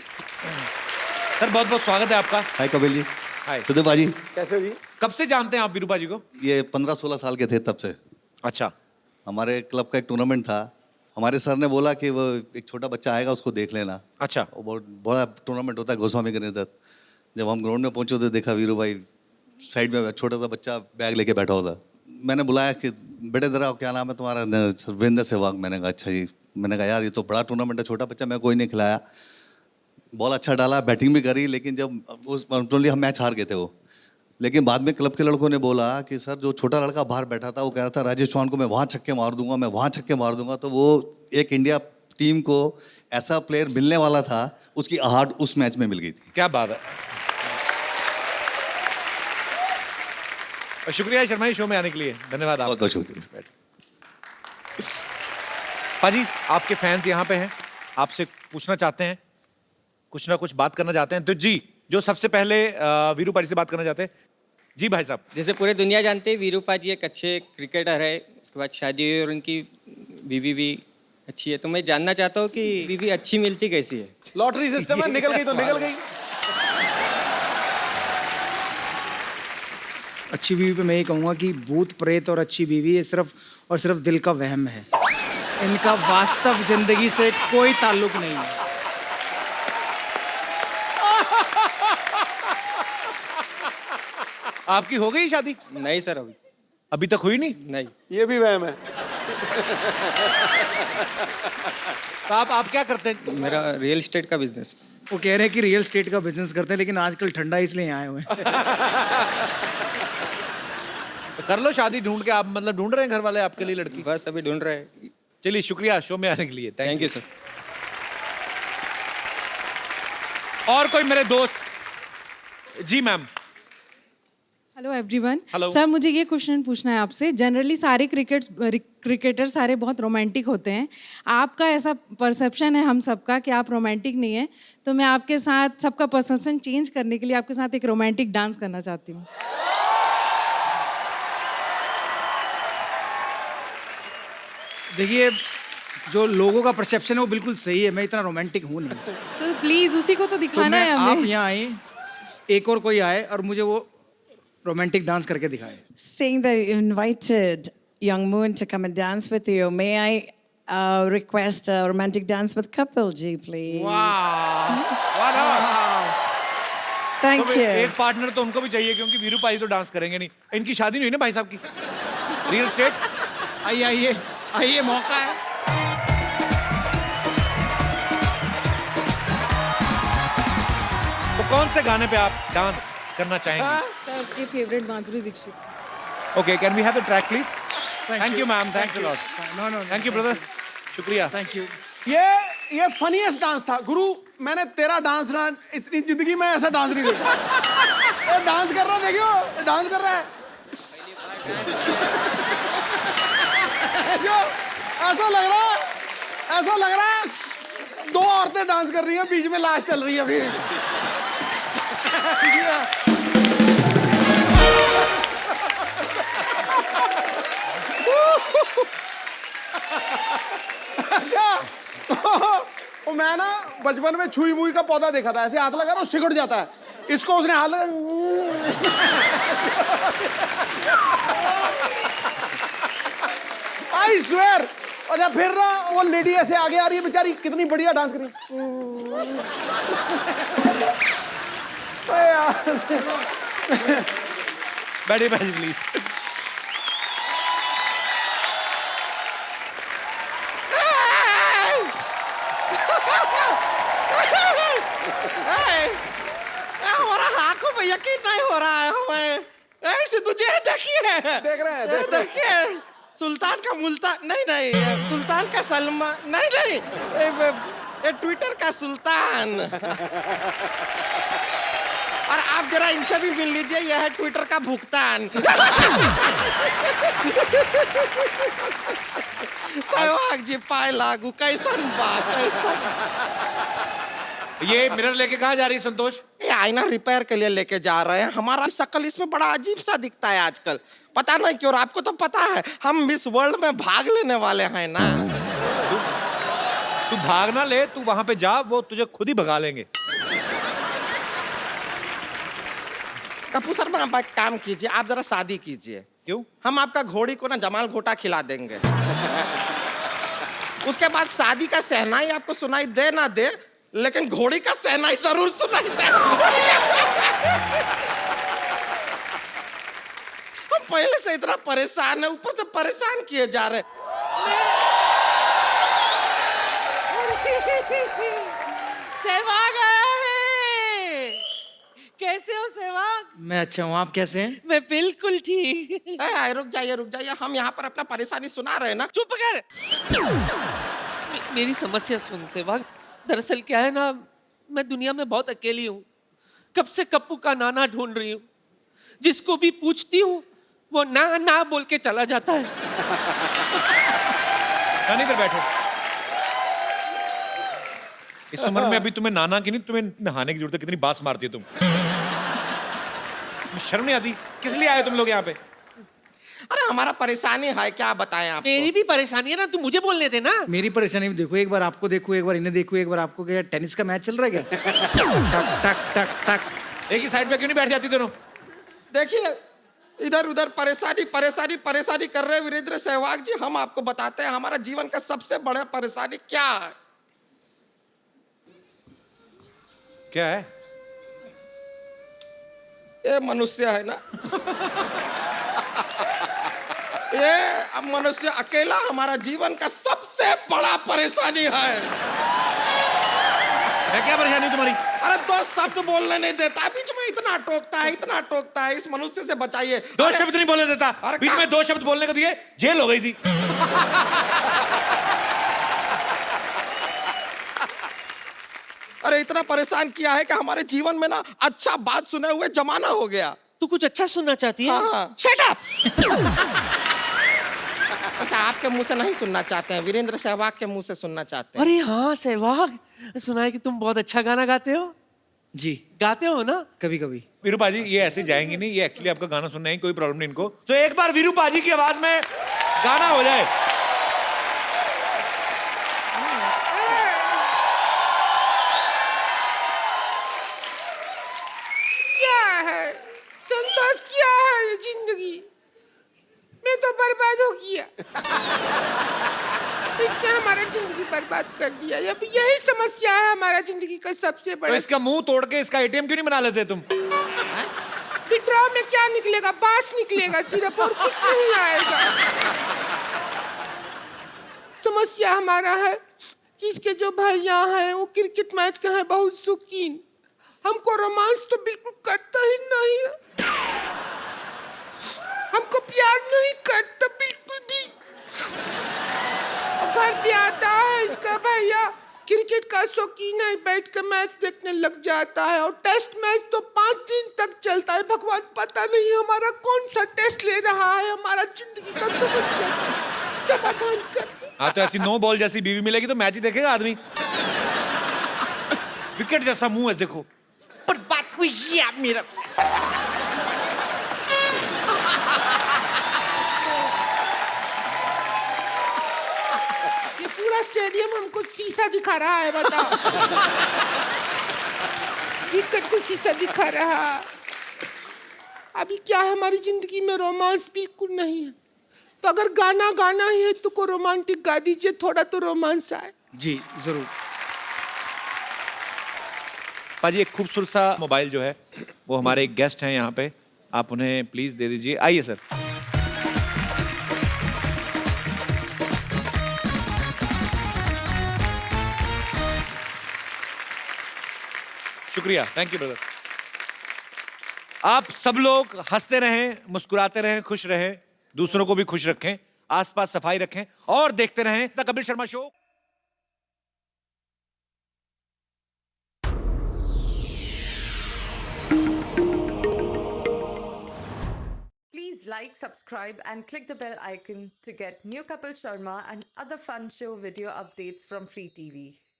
सर बहुत बहुत स्वागत है आपका। हाय कपिल जी। हाय। सुदेव भाजी, कैसे हो जी? कब से जानते हैं आप वीरू पाजी को? ये 15-16 साल के थे तब से। अच्छा। हमारे क्लब का एक टूर्नामेंट था, हमारे सर ने बोला कि वो एक छोटा बच्चा आएगा, उसको देख लेना। अच्छा। वो बहुत बड़ा टूर्नामेंट होता है गोस्वामी के नेतृत्व। जब हम ग्राउंड में पहुंचे तो देखा वीरू भाई साइड में छोटा सा बच्चा बैग लेके बैठा होता। मैंने बुलाया कि बेटे जरा क्या नाम है तुम्हारा? वीरेंद्र सहवाग। मैंने कहा अच्छा जी। मैंने कहा यार ये तो बड़ा टूर्नामेंट है, छोटा बच्चा, मैं कोई नहीं खिलाया। बॉल अच्छा डाला, बैटिंग भी करी, लेकिन जब उस हम मैच हार गए थे वो। लेकिन बाद में क्लब के लड़कों ने बोला कि सर जो छोटा लड़का बाहर बैठा था वो कह रहा था राजेश चौहान को मैं वहाँ छक्के मार दूंगा, मैं वहाँ छक्के मार दूंगा। तो वो एक इंडिया टीम को ऐसा प्लेयर मिलने वाला था, उसकी आहट उस मैच में मिल गई थी। क्या बात है। और शुक्रिया शर्मा जी शो में आने के लिए, धन्यवाद। बहुत बहुत शुक्रिया। पाजी आपके फैंस यहाँ पे हैं, आपसे पूछना चाहते हैं, कुछ ना कुछ बात करना चाहते हैं, तो जी जो सबसे पहले वीरू पाजी से बात करना चाहते हैं, जी भाई साहब। जैसे पूरी दुनिया जानती है वीरू पाजी एक अच्छे क्रिकेटर है, उसके बाद शादी हुई और उनकी बीवी भी अच्छी है, तो मैं जानना चाहता हूँ कि बीवी अच्छी मिलती कैसी है? लॉटरी सिस्टम है, निकल गई तो निकल गई। अच्छी बीवी पे मैं ये कहूँगा कि भूत प्रेत और अच्छी बीवी ये सिर्फ और सिर्फ दिल का वहम है, इनका वास्तव जिंदगी से कोई ताल्लुक नहीं है। आपकी हो गई शादी? नहीं सर, अभी तक हुई नहीं? नहीं। ये भी वहम है। तो आप क्या करते हैं? मेरा रियल एस्टेट का बिजनेस। वो कह रहे हैं कि रियल एस्टेट का बिजनेस करते हैं, लेकिन आजकल ठंडा इसलिए यहाँ आए हुए हैं। तो कर लो शादी ढूंढ के। आप मतलब ढूंढ रहे हैं घर वाले आपके लिए लड़की? बस अभी ढूंढ रहे हैं। चलिए शुक्रिया शो में आने के लिए। Thank you sir. और कोई मेरे दोस्त? जी ma'am. Hello everyone. Hello. Sir मुझे ये क्वेश्चन पूछना है आपसे। जनरली सारे क्रिकेटर सारे बहुत रोमांटिक होते हैं, आपका ऐसा परसेप्शन है हम सबका कि आप रोमांटिक नहीं है, तो मैं आपके साथ सबका परसेप्शन चेंज करने के लिए आपके साथ एक रोमांटिक डांस करना चाहती हूँ। देखिए जो लोगों का परसेप्शन है वो बिल्कुल सही है, मैं इतना रोमांटिक हूँ नहीं। सर प्लीज उसी को तो दिखाना है आप हमें। यहाँ आए, एक और कोई आए और मुझे वो रोमांटिक डांस करके दिखाए। Seeing that you invited Young Moon to come and dance with you, may I request a romantic dance with Kapil ji, please? Thank तो you. एक पार्टनर तो उनको भी चाहिए, क्योंकि वीरू पाजी तो डांस करेंगे नहीं। इनकी शादी नहीं हुई ना भाई साहब की? Real estate. आइए आइए आइए, मौका है। तो कौन से गाने पे आप डांस करना चाहेंगे? सर आपकी favourite Madhuri Dixit. Okay, can we have the track please? Thank you ma'am, thanks a lot. No thank you brother, शुक्रिया। Thank you. ये फनीएस्ट डांस था गुरु। मैंने तेरा डांस ना इतनी जिंदगी में ऐसा डांस नहीं देखा। ये डांस कर रहा है, देखियो ये डांस कर रहा है। जो ऐसा लग रहा है दो औरतें डांस कर रही हैं, बीच में लाश चल रही है अभी। अच्छा तो मैं ना बचपन में छुई मुई का पौधा देखा था, ऐसे हाथ लगा ना सिकुड़ जाता है, इसको उसने हाथ लगा। I swear. अच्छा फिर ना वो लेडी ऐसे आगे आ रही है, बेचारी कितनी बढ़िया डांस कर रही है। बैठिए भाई प्लीज। हमारा आंखों में यकीन नहीं हो रहा है हमें। ऐसे तुझे देखिए, देख रहे हैं देखिए सुल्तान का मुल्तान नहीं, सुल्तान का सलमान नहीं, ये ट्विटर का सुल्तान। और आप जरा इनसे भी मिल लीजिए, यह है ट्विटर का भुगतान। सहवाग जी पाए लागू, कैसन बात, कैसन। ये मिरर लेके कहाँ जा रही है संतोष? ये आईना रिपेयर के लिए लेके जा रहे हैं। हमारा शक्ल इसमें बड़ा अजीब सा दिखता है आजकल, पता नहीं क्यों। आपको तो पता है हम मिस वर्ल्ड में भाग लेने वाले हैं ना। तू भाग ना ले, तू वहां पे जा, वो तुझे खुद ही भगा लेंगे। कपूर सर आप एक काम कीजिए, आप जरा शादी कीजिए। क्यों? हम आपका घोड़ी को ना जमाल घोटा खिला देंगे। उसके बाद शादी का सहनाई आपको सुनाई दे ना दे, लेकिन घोड़ी का सहनाई जरूर सुनाई दे। हम पहले से इतना परेशान है, ऊपर से परेशान किए जा रहे। सहवाग आया है। कैसे हो सहवाग? मैं अच्छा हूँ, आप कैसे हैं? मैं बिल्कुल ठीक। रुक जाइए, हम यहाँ पर अपना परेशानी सुना रहे हैं ना। चुप कर। मेरी समस्या सुन सहवाग। दरअसल क्या है ना, मैं दुनिया में बहुत अकेली हूँ। कब से कप्पू का नाना ढूंढ रही हूँ। जिसको भी पूछती हूँ वो ना ना बोल के चला जाता है। नानी इधर बैठो। इस उम्र में अभी तुम्हें नाना की नहीं, तुम्हें नहाने की जरूरत है। कितनी बात मारती हो तुम। शर्म नहीं आती? किस लिए आए तुम लोग यहाँ पे? अरे हमारा परेशानी है, क्या बताएं आपको? मेरी भी परेशानी है ना, तुम मुझे बोलने थे ना। मेरी परेशानी भी देखो, एक बार आपको देखो, एक बार इन्हें देखो, एक बार आपको। क्या टेनिस का मैच चल रहा है क्या? टक टक टक टक। एक ही साइड पे क्यों नहीं बैठ जाती दोनों? देखिए, इधर उधर परेशानी कर रहे हैं वीरेंद्र सहवाग जी। हम आपको बताते हैं हमारा जीवन का सबसे बड़ा परेशानी क्या है। क्या है? ये मनुष्य है ना, ये मनुष्य अकेला हमारा जीवन का सबसे बड़ा परेशानी है। मैं क्या परेशानी है तुम्हारी? अरे दो शब्द बोलने नहीं देता, बीच में इतना टोकता है। इस मनुष्य से बचाइए। दो शब्द नहीं बोलने देता। बीच में दो शब्द बोलने को दिए, जेल हो गई थी। अरे इतना परेशान किया है कि हमारे जीवन में ना अच्छा बात सुने हुए जमाना हो गया। तू कुछ अच्छा सुनना चाहती है? हाँ। Shut up. अच्छा, आपके मुंह से नहीं सुनना चाहते हैं, वीरेंद्र सहवाग के मुंह से सुनना चाहते हैं। अरे हाँ सहवाग, सुना है कि तुम बहुत अच्छा गाना गाते हो। जी गाते हो ना? कभी कभी। वीरू पाजी ये ऐसे जाएंगे नहीं, ये एक्चुअली आपका गाना सुनना है, कोई प्रॉब्लम नहीं इनको। तो एक बार वीरू पाजी की आवाज में गाना हो जाए। क्या है संतोष, क्या है ये जिंदगी में तो बर्बाद हो गया। इसने हमारा जिंदगी बर्बाद कर दिया। अब यही समस्या है हमारा जिंदगी का सबसे तो बड़ा। इसका मुंह तोड़ के इसका एटीएम क्यों नहीं बना लेते तुम? विड्रॉ में क्या निकलेगा? बांस निकलेगा सिर्फ, और कुछ नहीं आएगा। समस्या हमारा है कि इसके जो भैया हैं वो क्रिकेट मैच के हैं बहुत शौकीन। हमको रोमांस तो बिल्कुल करता ही नहीं है, हमको प्यार नहीं करता बिल्कुल भी। घर पे आता है इसका भैया, क्रिकेट का शौकीन है, बैठ कर मैच देखने लग जाता है। और टेस्ट मैच तो 5 दिन तक चलता है। भगवान पता नहीं हमारा कौन सा टेस्ट ले रहा है। हमारा जिंदगी का समस्या समाधान कर। हाँ तो ऐसी 9 बॉल जैसी बीवी मिलेगी तो मैच ही देखेगा आदमी। विकेट जैसा मुंह है देखो। पर बात हुई ये मेरा। ये पूरा स्टेडियम हमको शीशा दिखा रहा है, बताओ। विकेट को शीशा दिखा रहा। अभी क्या है, हमारी जिंदगी में रोमांस बिल्कुल नहीं है। तो अगर गाना गाना ही है तो को रोमांटिक गा दीजिए, थोड़ा तो रोमांस आए। जी जरूर। पाजी एक खूबसूरत सा मोबाइल जो है वो हमारे एक गेस्ट हैं यहाँ पे, आप उन्हें प्लीज दे दीजिए। आइए सर। शुक्रिया, थैंक यू ब्रदर। आप सब लोग हंसते रहें, मुस्कुराते रहें, खुश रहें, दूसरों को भी खुश रखें, आसपास सफाई रखें और देखते रहें the Kapil Sharma show. Please like, subscribe and click the bell icon to get new Kapil Sharma and other fun show video updates from Free TV.